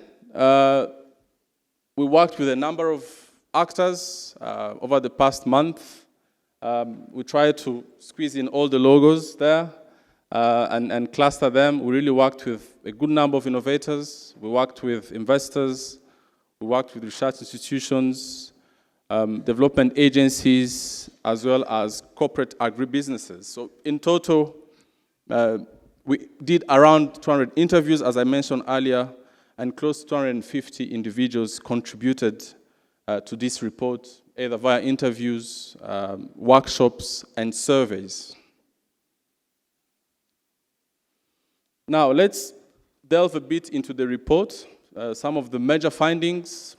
we worked with a number of actors over the past month. We tried to squeeze in all the logos there and cluster them. We really worked with a good number of innovators. We worked with investors. We worked with research institutions, development agencies, as well as corporate agribusinesses. So in total, we did around 200 interviews, as I mentioned earlier, and close to 250 individuals contributed to this report, either via interviews, workshops, and surveys. Now, let's delve a bit into the report, some of the major findings.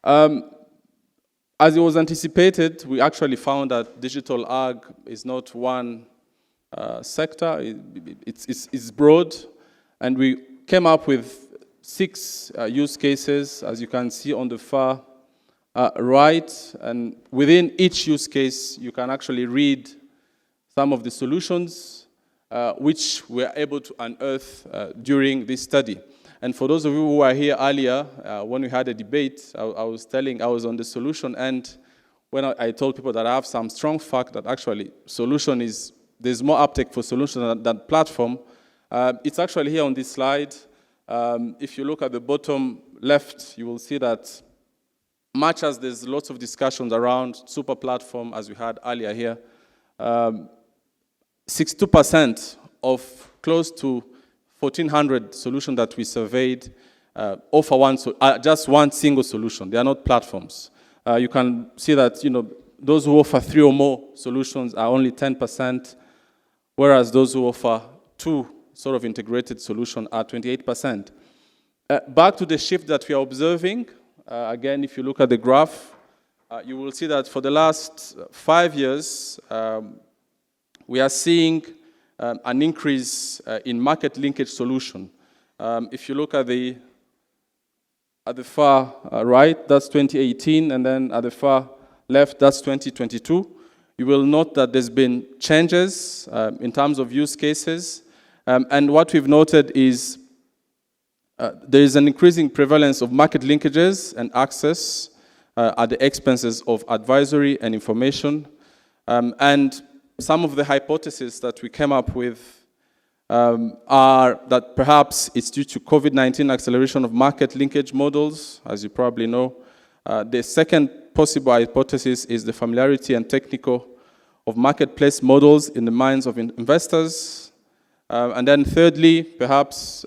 As it was anticipated, we actually found that digital ag is not one sector, it's broad, and we came up with 6 use cases, as you can see on the far right, and within each use case, you can actually read some of the solutions which we were able to unearth during this study. And for those of you who were here earlier, when we had a debate, I was on the solution, and when I told people that I have some strong fact that actually there's more uptake for solution than platform, it's actually here on this slide. If you look at the bottom left, you will see that much as there's lots of discussions around super platform, as we had earlier here, 62% of close to 1,400 solutions that we surveyed offer just one single solution. They are not platforms. You can see that those who offer 3 or more solutions are only 10%, whereas those who offer 2 sort of integrated solutions are 28%. Back to the shift that we are observing, again, if you look at the graph, you will see that for the last 5 years, we are seeing an increase in market linkage solution. If you look at the far right, that's 2018, and then at the far left, that's 2022. You will note that there's been changes in terms of use cases, and what we've noted is there is an increasing prevalence of market linkages and access at the expenses of advisory and information, and some of the hypotheses that we came up with are that perhaps it's due to COVID-19 acceleration of market linkage models, as you probably know. The second possible hypothesis is the familiarity and technical of marketplace models in the minds of investors. And then thirdly, perhaps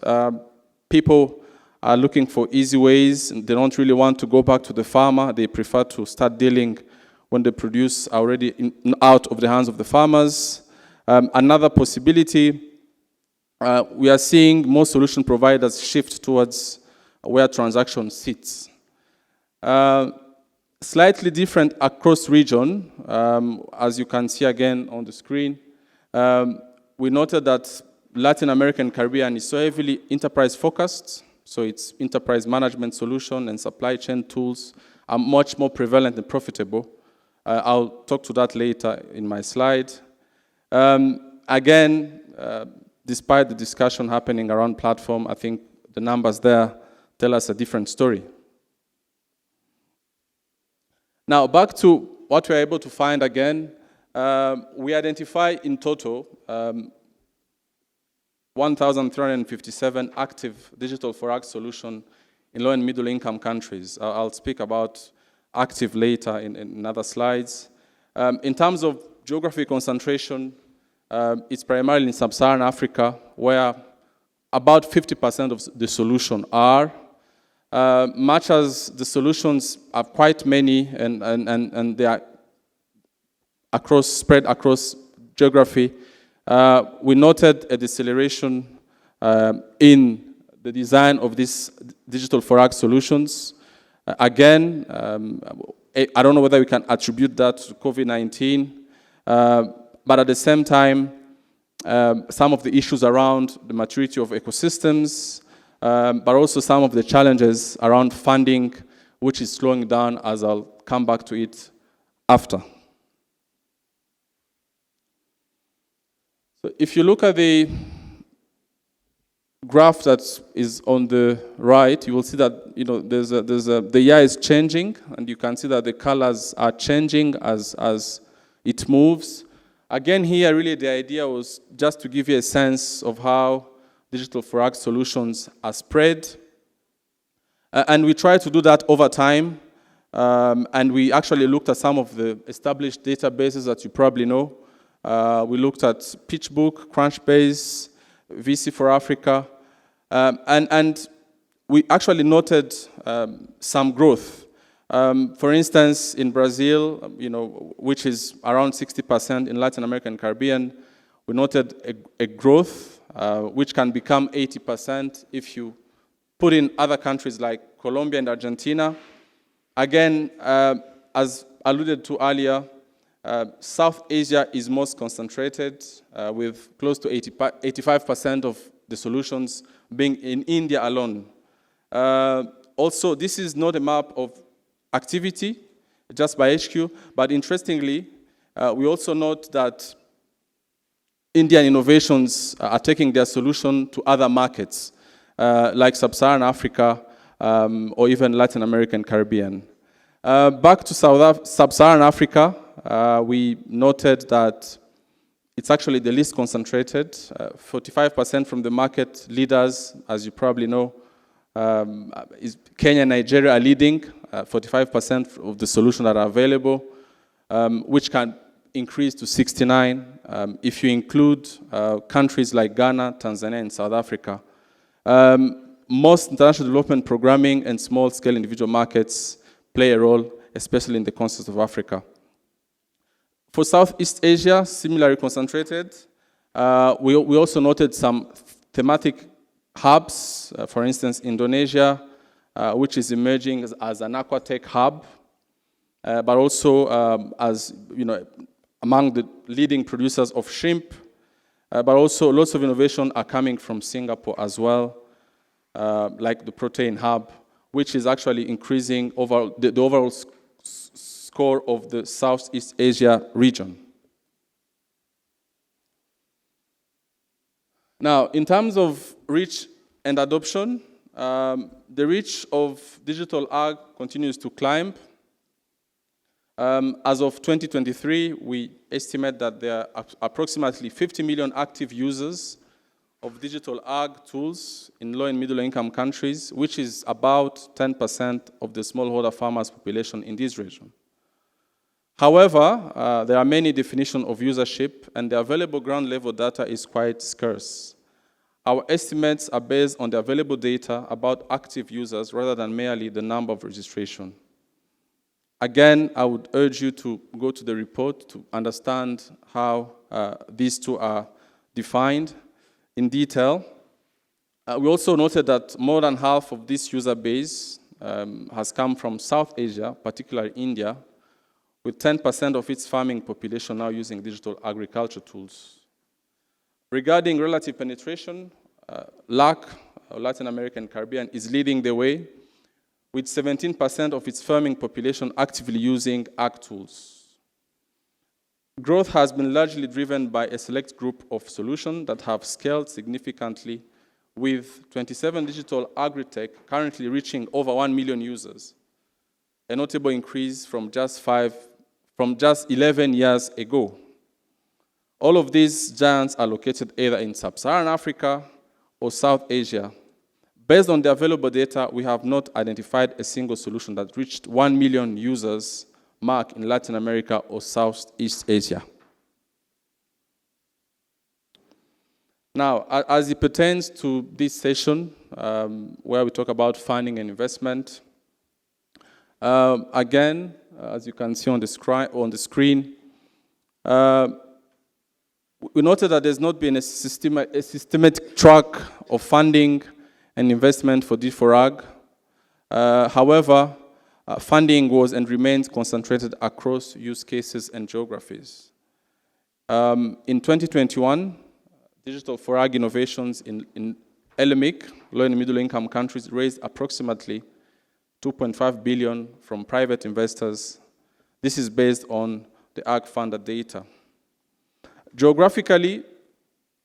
people are looking for easy ways. They don't really want to go back to the farmer. They prefer to start dealing when the produce are already out of the hands of the farmers. Another possibility, we are seeing more solution providers shift towards where transaction sits. Slightly different across region, as you can see again on the screen. We noted that Latin America and Caribbean is so heavily enterprise focused, so its enterprise management solution and supply chain tools are much more prevalent and profitable. I'll talk to that later in my slide. Again, despite the discussion happening around platform, I think the numbers there tell us a different story. Now, back to what we're able to find again, we identify in total 1,357 active digital forex solutions in low and middle income countries. I'll speak about active later in other slides. In terms of geography concentration, it's primarily in sub-Saharan Africa, where about 50% of the solution are. Much as the solutions are quite many and they are spread across geography, we noted a deceleration in the design of these digital forex solutions. Again, I don't know whether we can attribute that to COVID-19, but at the same time, some of the issues around the maturity of ecosystems, but also some of the challenges around funding, which is slowing down, as I'll come back to it after. So if you look at the graph that is on the right, you will see that the year is changing, and you can see that the colors are changing as it moves. Again, here, really, the idea was just to give you a sense of how digital forex solutions are spread. And we try to do that over time. And we actually looked at some of the established databases that you probably know. We looked at PitchBook, Crunchbase, VC4Africa. And we actually noted some growth. For instance, in Brazil, which is around 60% in Latin America and Caribbean, we noted a growth which can become 80% if you put in other countries like Colombia and Argentina. Again, as alluded to earlier, South Asia is most concentrated, with close to 85% of the solutions being in India alone. Also, this is not a map of activity just by HQ, but interestingly, we also note that Indian innovations are taking their solution to other markets, like Sub-Saharan Africa or even Latin America and Caribbean. Back to Sub-Saharan Africa, we noted that it's actually the least concentrated. 45% from the market leaders, as you probably know, is Kenya and Nigeria are leading, 45% of the solutions that are available, which can increase to 69 if you include countries like Ghana, Tanzania, and South Africa. Most international development programming and small-scale individual markets play a role, especially in the context of Africa. For Southeast Asia, similarly concentrated, we also noted some thematic hubs, for instance, Indonesia, which is emerging as an aquatech hub, but also as among the leading producers of shrimp, but also lots of innovation are coming from Singapore as well, like the protein hub, which is actually increasing the overall score of the Southeast Asia region. Now, in terms of reach and adoption, the reach of digital ag continues to climb. As of 2023, we estimate that there are approximately 50 million active users of digital ag tools in low and middle income countries, which is about 10% of the smallholder farmers population in this region. However, there are many definitions of usership, and the available ground level data is quite scarce. Our estimates are based on the available data about active users rather than merely the number of registration. Again, I would urge you to go to the report to understand how these two are defined in detail. We also noted that more than half of this user base has come from South Asia, particularly India, with 10% of its farming population now using digital agriculture tools. Regarding relative penetration, LAC, Latin America and Caribbean, is leading the way, with 17% of its farming population actively using ag tools. Growth has been largely driven by a select group of solutions that have scaled significantly, with 27 digital agri-tech currently reaching over 1 million users, a notable increase from just 11 years ago. All of these giants are located either in Sub-Saharan Africa or South Asia. Based on the available data, we have not identified a single solution that reached 1 million users mark in Latin America or Southeast Asia. Now, as it pertains to this session, where we talk about funding and investment, again, as you can see on the screen, we noted that there's not been a systematic track of funding and investment for D4Ag. However, funding was and remains concentrated across use cases and geographies. In 2021, digital for ag innovations in LMIC, low and middle income countries, raised approximately 2.5 billion from private investors. This is based on the Ag Funder data. Geographically,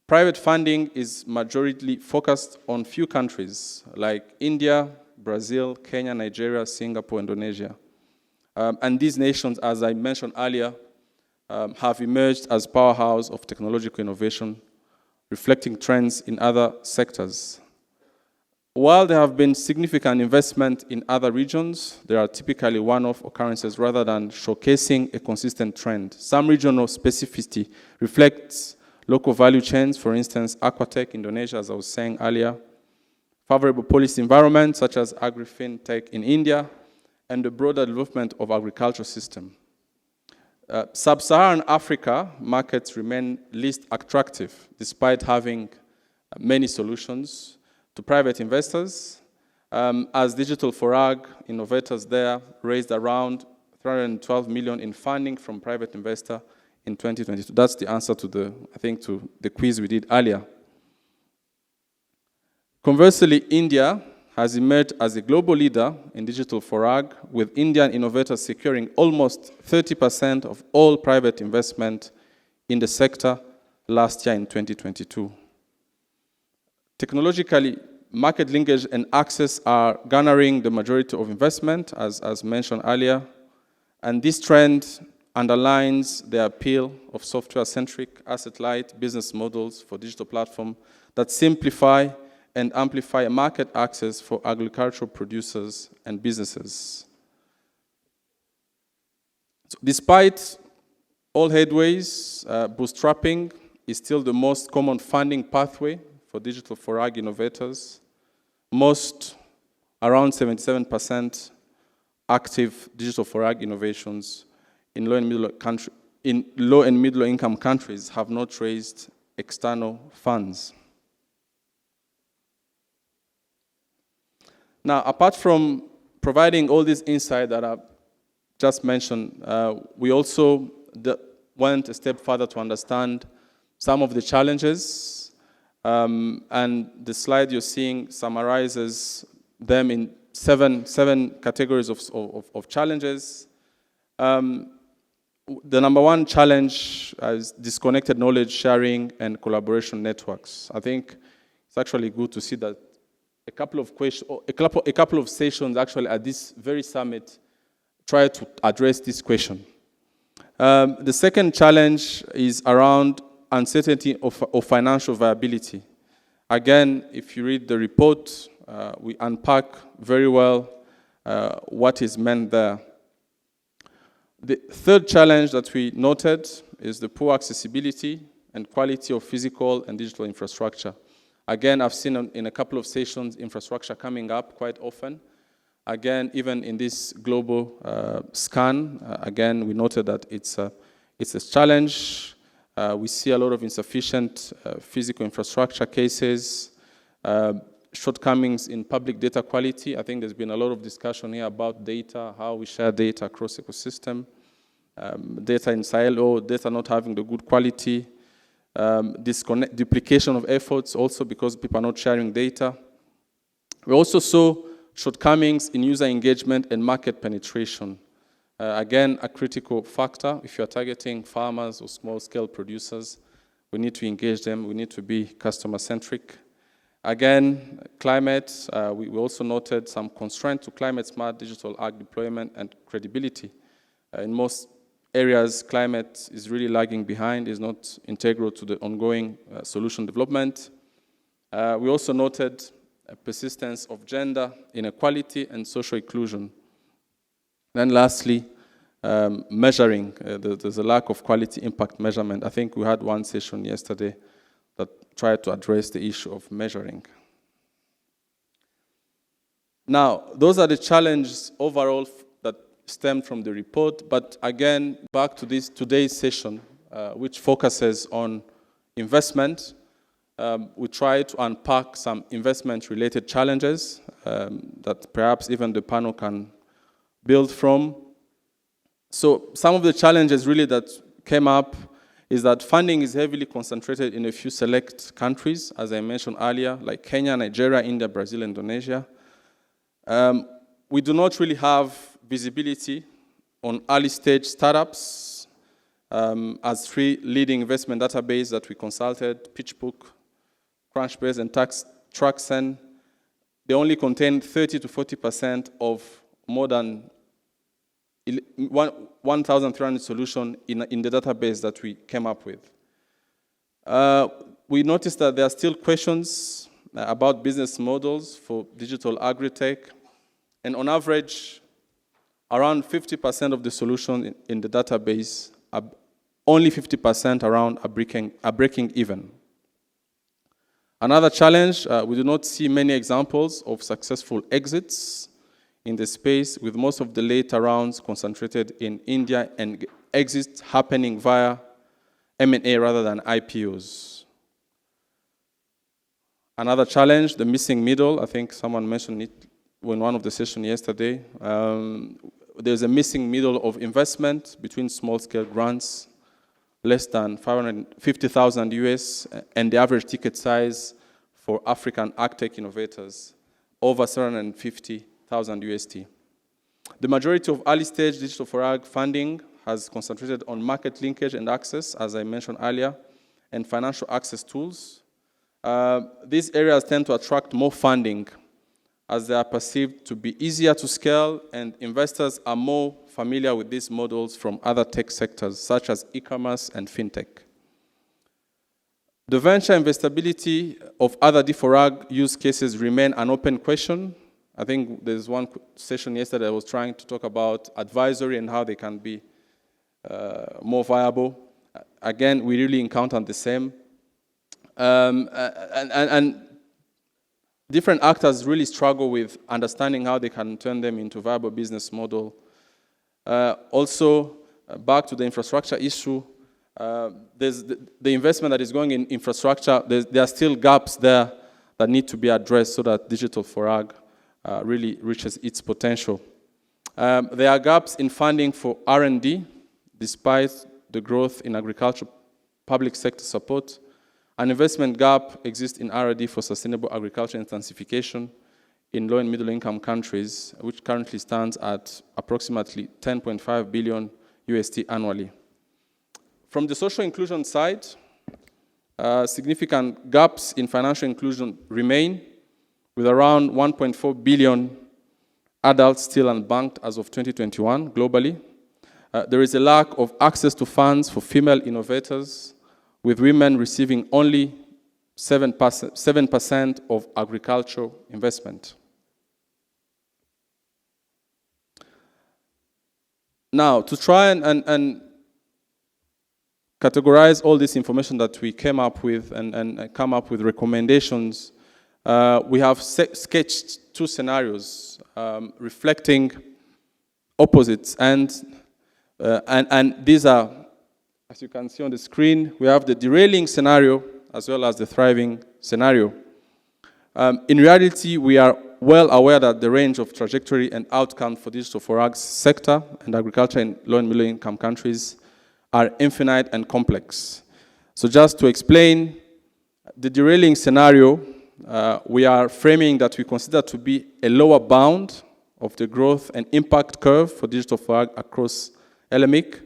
private funding is majority focused on few countries like India, Brazil, Kenya, Nigeria, Singapore, Indonesia. And these nations, as I mentioned earlier, have emerged as powerhouse of technological innovation, reflecting trends in other sectors. While there have been significant investment in other regions, there are typically one-off occurrences rather than showcasing a consistent trend. Some regional specificity reflects local value chains, for instance, Aquatech, Indonesia, as I was saying earlier, favorable policy environment such as agri-fintech in India, and the broader development of agricultural system. Sub-Saharan Africa markets remain least attractive despite having many solutions to private investors, as Digital for Ag innovators there raised around 312 million in funding from private investor in 2022. That's the answer to the quiz we did earlier. Conversely, India has emerged as a global leader in Digital for Ag, with Indian innovators securing almost 30% of all private investment in the sector last year in 2022. Technologically, market linkage and access are garnering the majority of investment, as mentioned earlier, and this trend underlines the appeal of software-centric, asset-light business models for digital platforms that simplify and amplify market access for agricultural producers and businesses. So despite all headways, bootstrapping is still the most common funding pathway for Digital for Ag innovators. Most, around 77%, active Digital for Ag innovations in low and middle income countries have not raised external funds. Now, apart from providing all this insight that I've just mentioned, we also went a step further to understand some of the challenges, and the slide you're seeing summarizes them in seven categories of challenges. The number one challenge is disconnected knowledge sharing and collaboration networks. I think it's actually good to see that a couple of sessions actually at this very summit try to address this question. The second challenge is around uncertainty of financial viability. Again, if you read the report, we unpack very well what is meant there. The third challenge that we noted is the poor accessibility and quality of physical and digital infrastructure. Again, I've seen in a couple of sessions infrastructure coming up quite often. Again, even in this global scan, again, we noted that it's a challenge. We see a lot of insufficient physical infrastructure cases, shortcomings in public data quality. I think there's been a lot of discussion here about data, how we share data across ecosystem, data in silo, data not having the good quality, duplication of efforts also because people are not sharing data. We also saw shortcomings in user engagement and market penetration. Again, a critical factor. If you're targeting farmers or small-scale producers, we need to engage them. We need to be customer-centric. Again, climate. We also noted some constraint to climate-smart digital ag deployment and credibility. In most areas, climate is really lagging behind, is not integral to the ongoing solution development. We also noted a persistence of gender inequality and social inclusion. Then lastly, measuring. There's a lack of quality impact measurement. I think we had one session yesterday that tried to address the issue of measuring. Now, those are the challenges overall that stem from the report, but again, back to today's session, which focuses on investment. We try to unpack some investment-related challenges that perhaps even the panel can build from. So some of the challenges really that came up is that funding is heavily concentrated in a few select countries, as I mentioned earlier, like Kenya, Nigeria, India, Brazil, Indonesia. We do not really have visibility on early-stage startups, as three leading investment database that we consulted, PitchBook, Crunchbase, and Traxen, they only contain 30 to 40% of more than 1,300 solutions in the database that we came up with. We noticed that there are still questions about business models for digital agri-tech, and on average, around 50% of the solutions in the database, only 50% around are breaking even. Another challenge, we do not see many examples of successful exits in the space, with most of the later rounds concentrated in India and exits happening via M&A rather than IPOs. Another challenge, the missing middle. I think someone mentioned it in one of the sessions yesterday. There's a missing middle of investment between small-scale grants, less than 550,000 US, and the average ticket size for African agtech innovators, over 750,000 USD. The majority of early-stage Digital for Ag funding has concentrated on market linkage and access, as I mentioned earlier, and financial access tools. These areas tend to attract more funding as they are perceived to be easier to scale, and investors are more familiar with these models from other tech sectors, such as e-commerce and fintech. The venture investability of other D4AG use cases remain an open question. I think there's one session yesterday I was trying to talk about advisory and how they can be more viable. Again, we really encounter the same. And different actors really struggle with understanding how they can turn them into viable business model. Also, back to the infrastructure issue, there's the investment that is going in infrastructure, there are still gaps there that need to be addressed so that Digital for Ag really reaches its potential. There are gaps in funding for R&D, despite the growth in agriculture public sector support. An investment gap exists in R&D for sustainable agriculture intensification in low and middle income countries, which currently stands at approximately 10.5 billion USD annually. From the social inclusion side, significant gaps in financial inclusion remain, with around 1.4 billion adults still unbanked as of 2021 globally. There is a lack of access to funds for female innovators, with women receiving only 7% of agricultural investment. Now, to try and categorize all this information that we came up with and come up with recommendations, we have sketched two scenarios reflecting opposites, and these are, as you can see on the screen, we have the derailing scenario as well as the thriving scenario. In reality, we are well aware that the range of trajectory and outcome for Digital for Ag sector and agriculture in low and middle income countries are infinite and complex. So just to explain, the derailing scenario, we are framing that we consider to be a lower bound of the growth and impact curve for Digital for Ag across LMIC.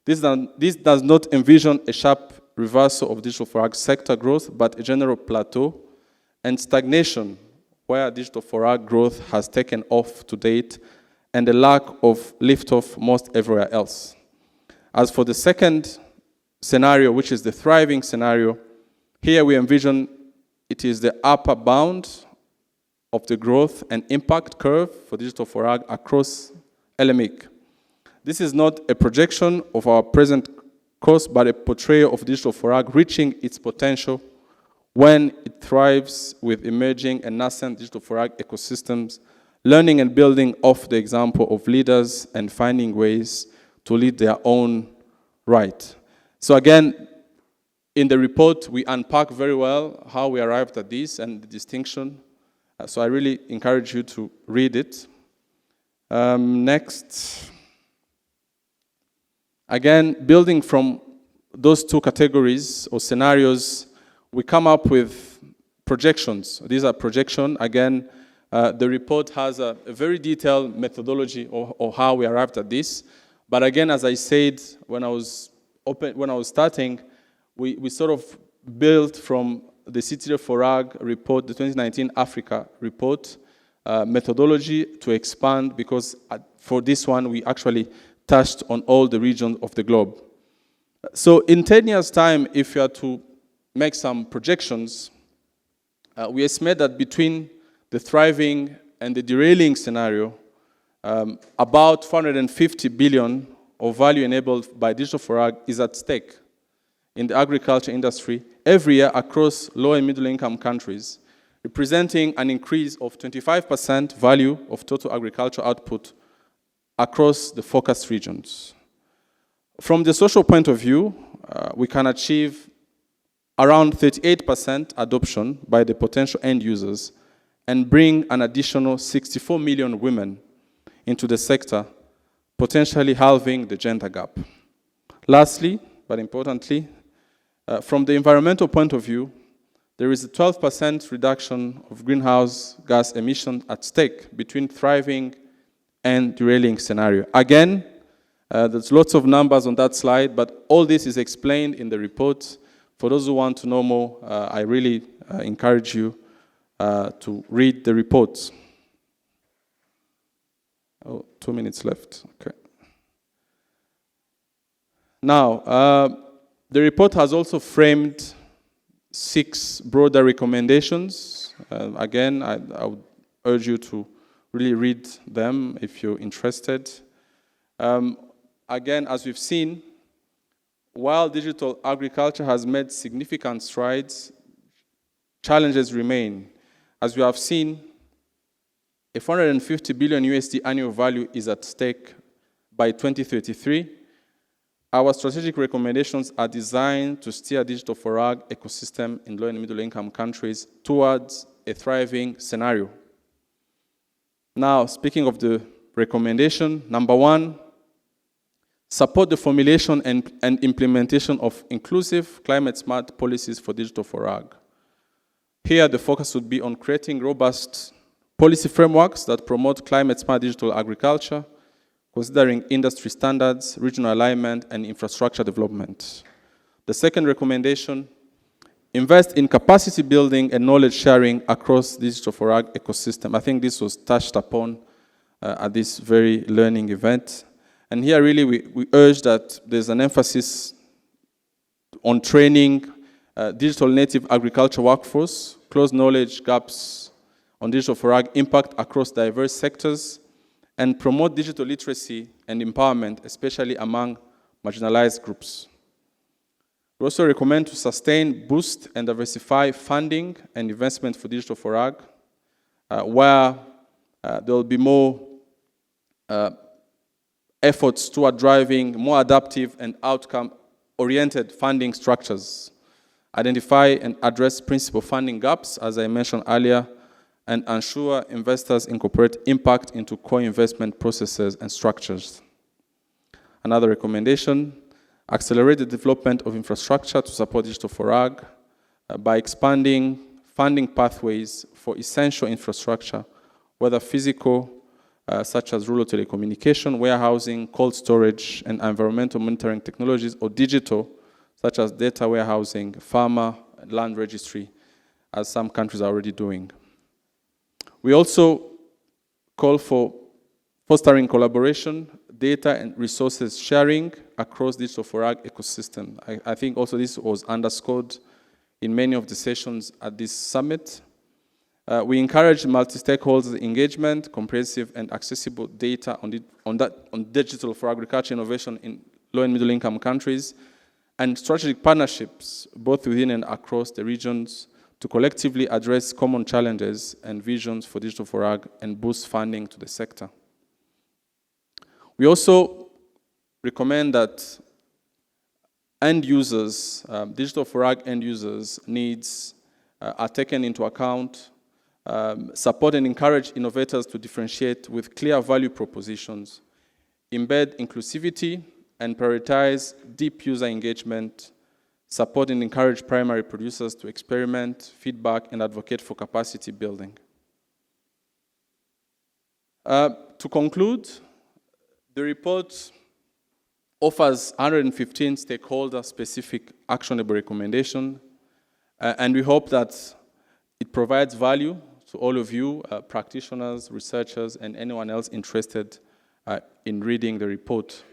This does not envision a sharp reversal of Digital for Ag sector growth, but a general plateau and stagnation where Digital for Ag growth has taken off to date, and a lack of lift-off most everywhere else. As for the second scenario, which is the thriving scenario, here we envision it is the upper bound of the growth and impact curve for Digital for Ag across LMIC. This is not a projection of our present course, but a portrayal of Digital for Ag reaching its potential when it thrives with emerging and nascent Digital for Ag ecosystems, learning and building off the example of leaders and finding ways to lead their own right. So again, in the report, we unpack very well how we arrived at this and the distinction. So I really encourage you to read it. Next. Again, building from those two categories or scenarios, we come up with projections. These are projections. Again, the report has a very detailed methodology of how we arrived at this. But again, as I said when I was starting, we sort of built from the Digital for Ag report, the 2019 Africa report methodology to expand, because for this one, we actually touched on all the regions of the globe. So in 10 years' time, if you are to make some projections, we estimate that between the thriving and the derailing scenario, about 450 billion of value enabled by Digital for Ag is at stake in the agriculture industry every year across low and middle income countries, representing an increase of 25% value of total agricultural output across the focused regions. From the social point of view, we can achieve around 38% adoption by the potential end users and bring an additional 64 million women into the sector, potentially halving the gender gap. Lastly, but importantly, from the environmental point of view, there is a 12% reduction of greenhouse gas emissions at stake between thriving and derailing scenario. Again, there's lots of numbers on that slide, but all this is explained in the report. For those who want to know more, I really encourage you to read the report. Oh, 2 minutes left. Okay. Now, the report has also framed 6 broader recommendations. Again, I would urge you to really read them if you're interested. Again, as we've seen, while digital agriculture has made significant strides, challenges remain. As we have seen, a $450 billion USD annual value is at stake by 2033. Our strategic recommendations are designed to steer digital for ag ecosystem in low and middle income countries towards a thriving scenario. Now, speaking of the recommendation, number 1, support the formulation and implementation of inclusive, climate-smart policies for digital for ag. Here, the focus would be on creating robust policy frameworks that promote climate-smart digital agriculture, considering industry standards, regional alignment, and infrastructure development. The second recommendation, invest in capacity building and knowledge sharing across digital for ag ecosystem. I think this was touched upon at this very learning event. And here really we urge that there's an emphasis on training digital native agriculture workforce, close knowledge gaps on digital for ag impact across diverse sectors, and promote digital literacy and empowerment, especially among marginalized groups. We also recommend to sustain, boost, and diversify funding and investment for digital for ag, where there will be more efforts toward driving more adaptive and outcome-oriented funding structures, identify and address principal funding gaps, as I mentioned earlier, and ensure investors incorporate impact into core investment processes and structures. Another recommendation, accelerate the development of infrastructure to support digital for ag by expanding funding pathways for essential infrastructure, whether physical, such as rural telecommunication, warehousing, cold storage, and environmental monitoring technologies, or digital, such as data warehousing, farmer, and land registry, as some countries are already doing. We also call for fostering collaboration, data and resources sharing across digital for ag ecosystem. I think also this was underscored in many of the sessions at this summit. We encourage multi-stakeholder engagement, comprehensive and accessible data on digital for agriculture innovation in low and middle income countries, and strategic partnerships both within and across the regions to collectively address common challenges and visions for digital for ag and boost funding to the sector. We also recommend that end users, digital for ag end users' needs are taken into account, support and encourage innovators to differentiate with clear value propositions, embed inclusivity, and prioritize deep user engagement, support and encourage primary producers to experiment, feedback, and advocate for capacity building. To conclude, the report offers 115 stakeholder-specific actionable recommendations, and we hope that it provides value to all of you, practitioners, researchers, and anyone else interested in reading the report.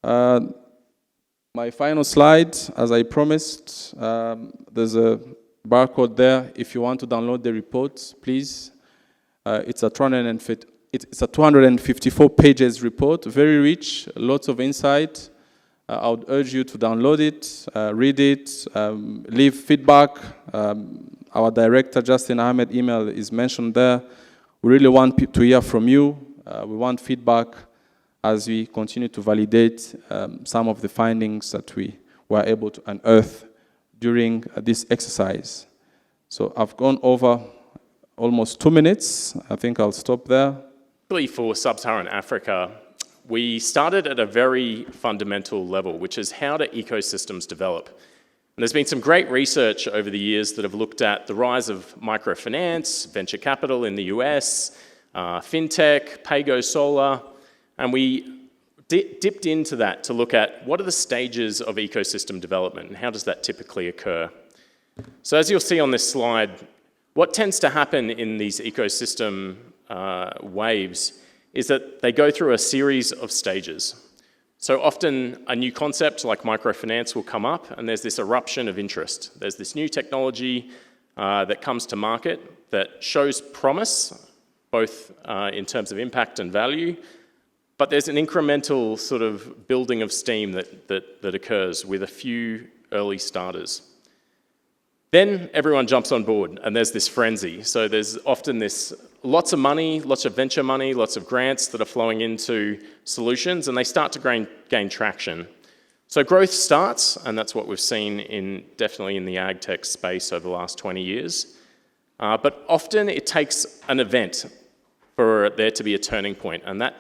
My final slide, as I promised, there's a barcode there. If you want to download the report, please. It's a 254 pages report, very rich, lots of insight, I would urge you to download it, read it, leave feedback. Our director, Justin Ahmed, email is mentioned there. We really want to hear from you. We want feedback as we continue to validate some of the findings that we were able to unearth during this exercise. So I've gone over almost 2 minutes. I think I'll stop there. For Sub-Saharan Africa, we started at a very fundamental level, which is how do ecosystems develop? And there's been some great research over the years that have looked at the rise of microfinance, venture capital in the US, fintech, Pago Solar, and we dipped into that to look at what are the stages of ecosystem development and how does that typically occur. So as you'll see on this slide, what tends to happen in these ecosystem waves is that they go through a series of stages. So often a new concept like microfinance will come up and there's this eruption of interest. There's this new technology that comes to market that shows promise, both in terms of impact and value, but there's an incremental sort of building of steam that occurs with a few early starters. Then everyone jumps on board and there's this frenzy. So there's often lots of money, lots of venture money, lots of grants that are flowing into solutions and they start to gain traction. So growth starts, and that's what we've seen definitely in the ag tech space over the last 20 years. But often it takes an event for there to be a turning point, and that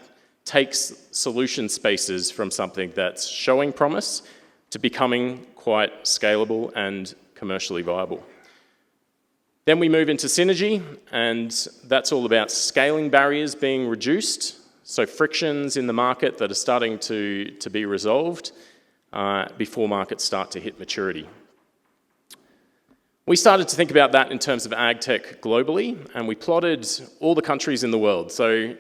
takes solution spaces from something that's showing promise to becoming quite scalable and commercially viable. Then we move into synergy, and that's all about scaling barriers being reduced, so frictions in the market that are starting to be resolved before markets start to hit maturity. We started to think about that in terms of ag tech globally, and we plotted all the countries in the world. So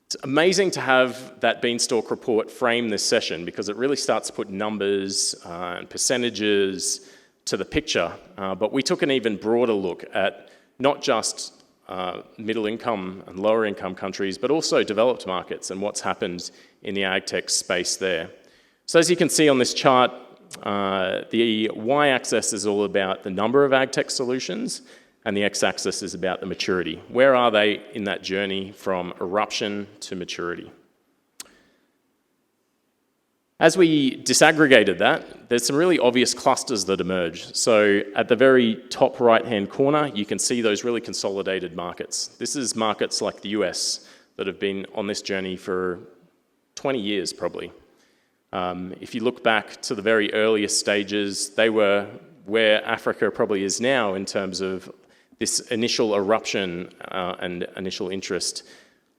it's amazing to have that Beanstalk report frame this session because it really starts to put numbers and percentages to the picture, but we took an even broader look at not just middle income and lower income countries, but also developed markets and what's happened in the ag tech space there. So as you can see on this chart, the y-axis is all about the number of ag tech solutions, and the x-axis is about the maturity. Where are they in that journey from eruption to maturity? As we disaggregated that, there's some really obvious clusters that emerge. So at the very top right-hand corner, you can see those really consolidated markets. This is markets like the US that have been on this journey for 20 years probably. If you look back to the very earliest stages, they were where Africa probably is now in terms of this initial eruption and initial interest.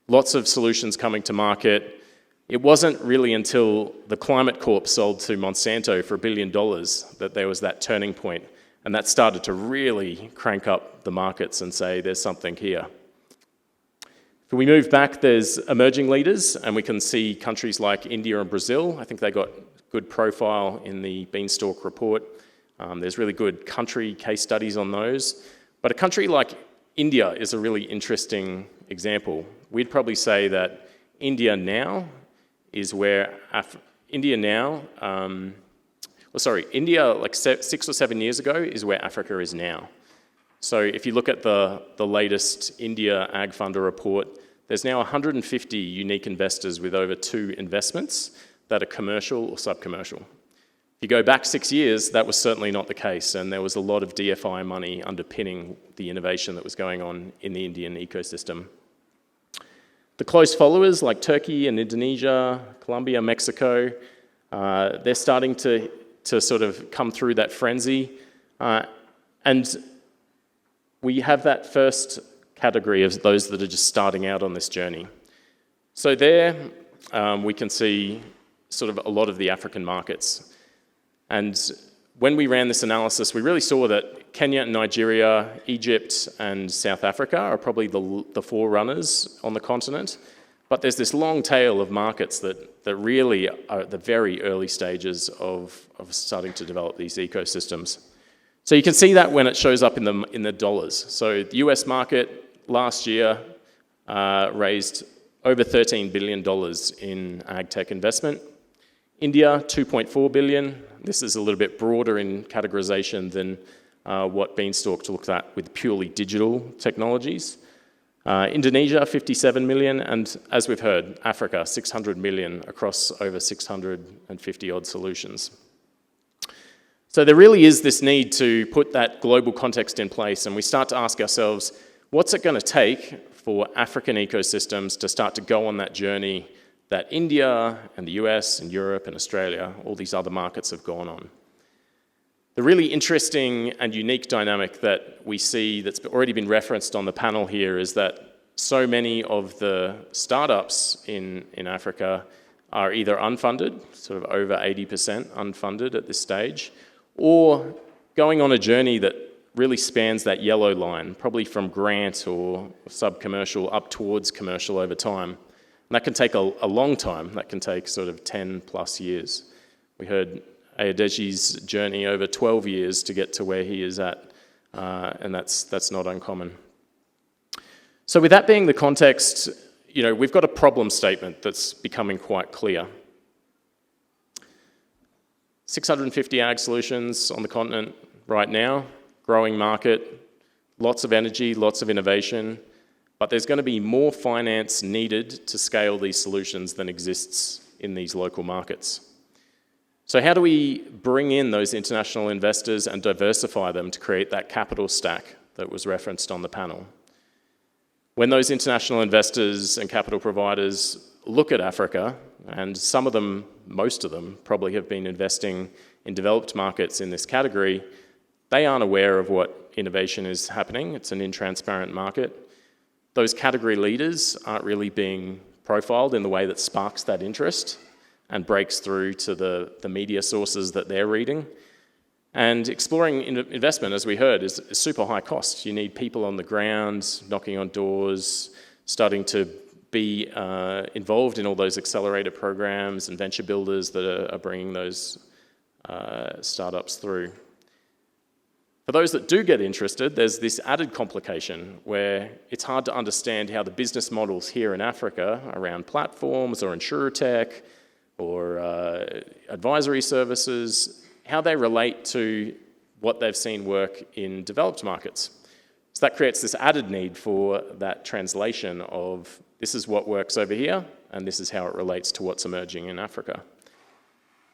Lots of solutions coming to market. It wasn't really until the Climate Corp sold to Monsanto for $1 billion that there was that turning point, and that started to really crank up the markets and say there's something here. If we move back, there's emerging leaders, and we can see countries like India and Brazil. I think they got good profile in the Beanstalk report. There's really good country case studies on those. But a country like India is a really interesting example. We'd probably say that India like 6 or 7 years ago is where Africa is now. So if you look at the latest India Ag Funder report, there's now 150 unique investors with over 2 investments that are commercial or sub-commercial. If you go back 6 years, that was certainly not the case, and there was a lot of DFI money underpinning the innovation that was going on in the Indian ecosystem. The close followers like Turkey and Indonesia, Colombia, Mexico, they're starting to sort of come through that frenzy. And we have that first category of those that are just starting out on this journey. So there we can see sort of a lot of the African markets. And when we ran this analysis, we really saw that Kenya and Nigeria, Egypt and South Africa are probably the forerunners on the continent. But there's this long tail of markets that really are at the very early stages of starting to develop these ecosystems. So you can see that when it shows up in the dollars. So the US market last year raised over $13 billion in ag tech investment. India, 2.4 billion. This is a little bit broader in categorization than what Beanstalk looked at with purely digital technologies. Indonesia, 57 million, and as we've heard, Africa, 600 million across over 650 odd solutions. So there really is this need to put that global context in place, and we start to ask ourselves, what's it going to take for African ecosystems to start to go on that journey that India and the US and Europe and Australia, all these other markets have gone on? The really interesting and unique dynamic that we see that's already been referenced on the panel here is that so many of the startups in Africa are either unfunded, sort of over 80% unfunded at this stage, or going on a journey that really spans that yellow line, probably from grant or sub-commercial up towards commercial over time. And that can take a long time. That can take sort of 10 plus years. We heard Ayodeji's journey over 12 years to get to where he is at, and that's not uncommon. So with that being the context, we've got a problem statement that's becoming quite clear. 650 ag solutions on the continent right now, growing market, lots of energy, lots of innovation, but there's going to be more finance needed to scale these solutions than exists in these local markets. So how do we bring in those international investors and diversify them to create that capital stack that was referenced on the panel? When those international investors and capital providers look at Africa, and some of them, most of them, probably have been investing in developed markets in this category, they aren't aware of what innovation is happening. It's an intransparent market. Those category leaders aren't really being profiled in the way that sparks that interest and breaks through to the media sources that they're reading. And exploring investment, as we heard, is super high cost. You need people on the ground, knocking on doors, starting to be involved in all those accelerator programs and venture builders that are bringing those startups through. For those that do get interested, there's this added complication where it's hard to understand how the business models here in Africa around platforms or insurtech or advisory services, how they relate to what they've seen work in developed markets. So that creates this added need for that translation of this is what works over here, and this is how it relates to what's emerging in Africa.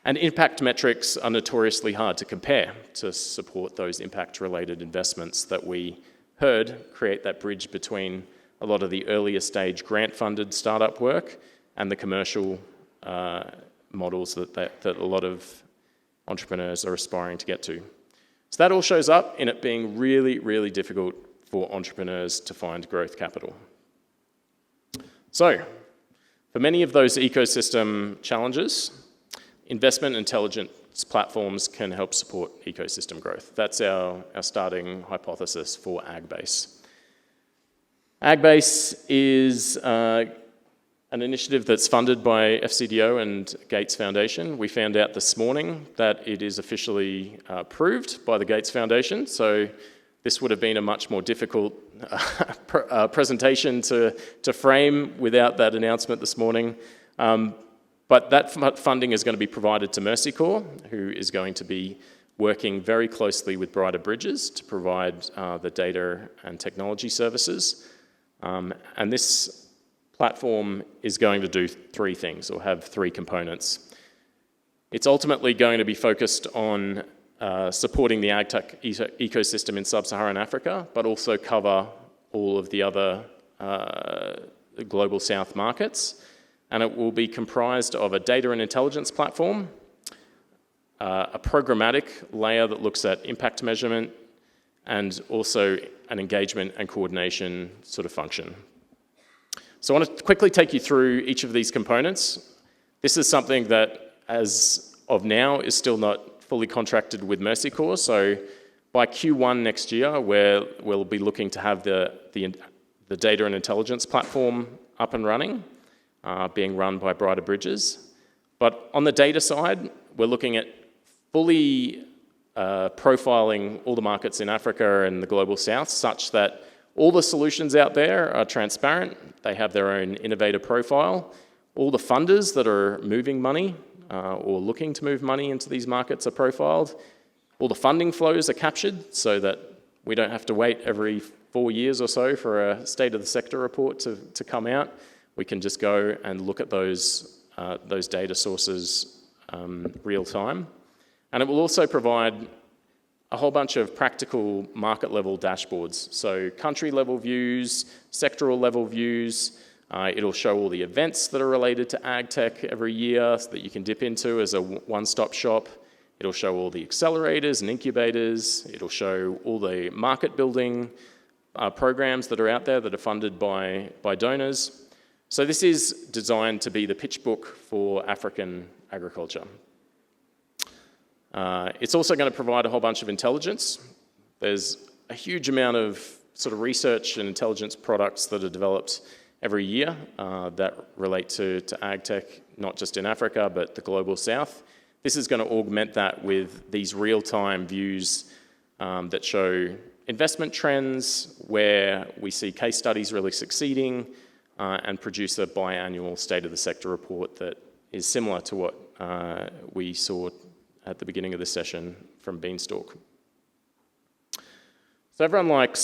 And impact metrics are notoriously hard to compare to support those impact-related investments that we heard create that bridge between a lot of the earlier stage grant-funded startup work and the commercial models that a lot of entrepreneurs are aspiring to get to. So that all shows up in it being really, really difficult for entrepreneurs to find growth capital. So, for many of those ecosystem challenges, investment intelligence platforms can help support ecosystem growth. That's our starting hypothesis for AgBase. AgBase is an initiative that's funded by FCDO and Gates Foundation. We found out this morning that it is officially approved by the Gates Foundation, so this would have been a much more difficult presentation to frame without that announcement this morning. But that funding is going to be provided to Mercy Corps, who is going to be working very closely with Brighter Bridges to provide the data and technology services. And this platform is going to do three things, or have three components. It's ultimately going to be focused on supporting the agtech ecosystem in sub-Saharan Africa, but also cover all of the other global south markets. And it will be comprised of a data and intelligence platform, a programmatic layer that looks at impact measurement, and also an engagement and coordination sort of function. So I want to quickly take you through each of these components. This is something that, as of now, is still not fully contracted with Mercy Corps. So by Q1 next year, we'll be looking to have the data and intelligence platform up and running, being run by Brighter Bridges. But on the data side, we're looking at fully profiling all the markets in Africa and the global south such that all the solutions out there are transparent. They have their own innovator profile. All the funders that are moving money or looking to move money into these markets are profiled. All the funding flows are captured so that we don't have to wait every 4 years or so for a state of the sector report to come out. We can just go and look at those data sources real time. And it will also provide a whole bunch of practical market level dashboards. So country level views, sectoral level views. It'll show all the events that are related to ag tech every year so that you can dip into as a one-stop shop. It'll show all the accelerators and incubators. It'll show all the market building programs that are out there that are funded by donors. So this is designed to be the pitch book for African agriculture. It's also going to provide a whole bunch of intelligence. There's a huge amount of sort of research and intelligence products that are developed every year that relate to ag tech, not just in Africa, but the global south. This is going to augment that with these real-time views that show investment trends, where we see case studies really succeeding, and produce a biannual state of the sector report that is similar to what we saw at the beginning of the session from Beanstalk. So everyone likes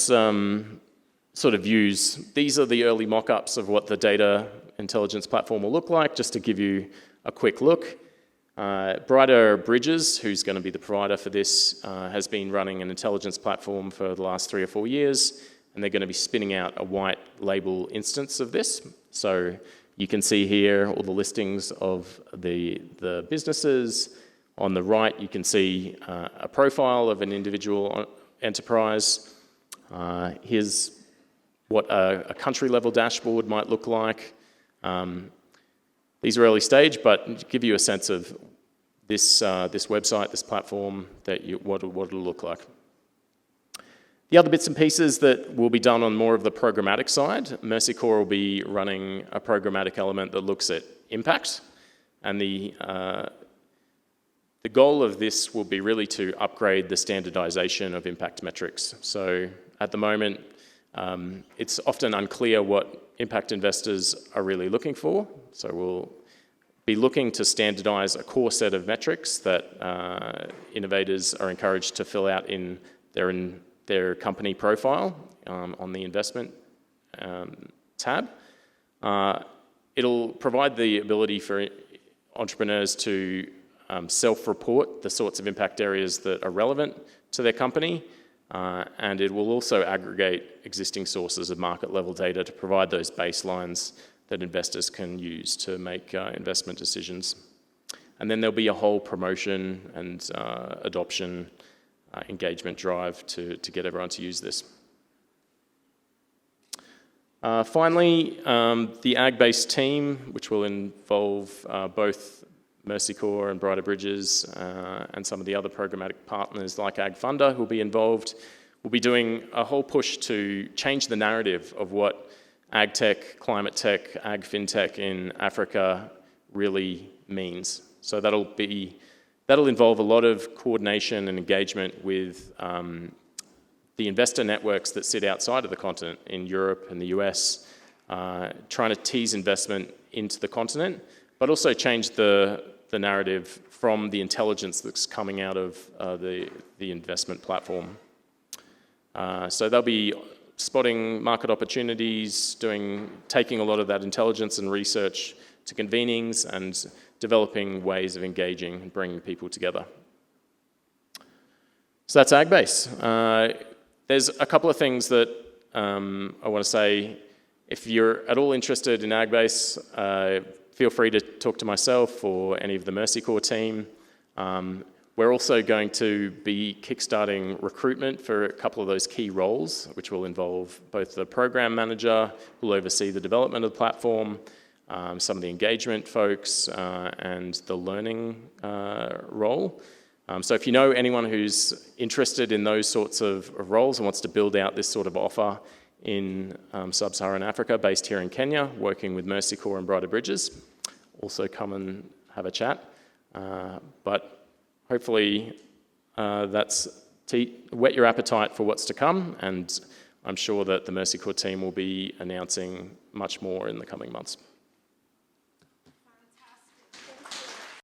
sort of views. These are the early mock-ups of what the data intelligence platform will look like, just to give you a quick look. Brighter Bridges, who's going to be the provider for this, has been running an intelligence platform for the last 3 or 4 years, and they're going to be spinning out a white label instance of this. So you can see here all the listings of the businesses. On the right, you can see a profile of an individual enterprise. Here's what a country level dashboard might look like. These are early stage, but give you a sense of this website, this platform, what it'll look like. The other bits and pieces that will be done on more of the programmatic side, Mercy Corps will be running a programmatic element that looks at impact, and the goal of this will be really to upgrade the standardization of impact metrics. So at the moment, it's often unclear what impact investors are really looking for. So we'll be looking to standardize a core set of metrics that innovators are encouraged to fill out in their company profile on the investment tab. It'll provide the ability for entrepreneurs to self-report the sorts of impact areas that are relevant to their company, and it will also aggregate existing sources of market-level data to provide those baselines that investors can use to make investment decisions. And then there'll be a whole promotion and adoption engagement drive to get everyone to use this. Finally, the ag-based team, which will involve both Mercy Corps and Brighter Bridges and some of the other programmatic partners like AgFunder who'll be involved, will be doing a whole push to change the narrative of what ag tech, climate tech, ag fintech in Africa really means. So that'll involve a lot of coordination and engagement with the investor networks that sit outside of the continent in Europe and the US, trying to tease investment into the continent, but also change the narrative from the intelligence that's coming out of the investment platform. So they'll be spotting market opportunities, taking a lot of that intelligence and research to convenings and developing ways of engaging and bringing people together. So that's AgBase. There's a couple of things that I want to say. If you're at all interested in AgBase, feel free to talk to myself or any of the Mercy Corps team. We're also going to be kickstarting recruitment for a couple of those key roles, which will involve both the program manager, who will oversee the development of the platform, some of the engagement folks, and the learning role. So if you know anyone who's interested in those sorts of roles and wants to build out this sort of offer in sub-Saharan Africa, based here in Kenya, working with Mercy Corps and Brighter Bridges, also come and have a chat. But hopefully that's whet your appetite for what's to come, and I'm sure that the Mercy Corps team will be announcing much more in the coming months.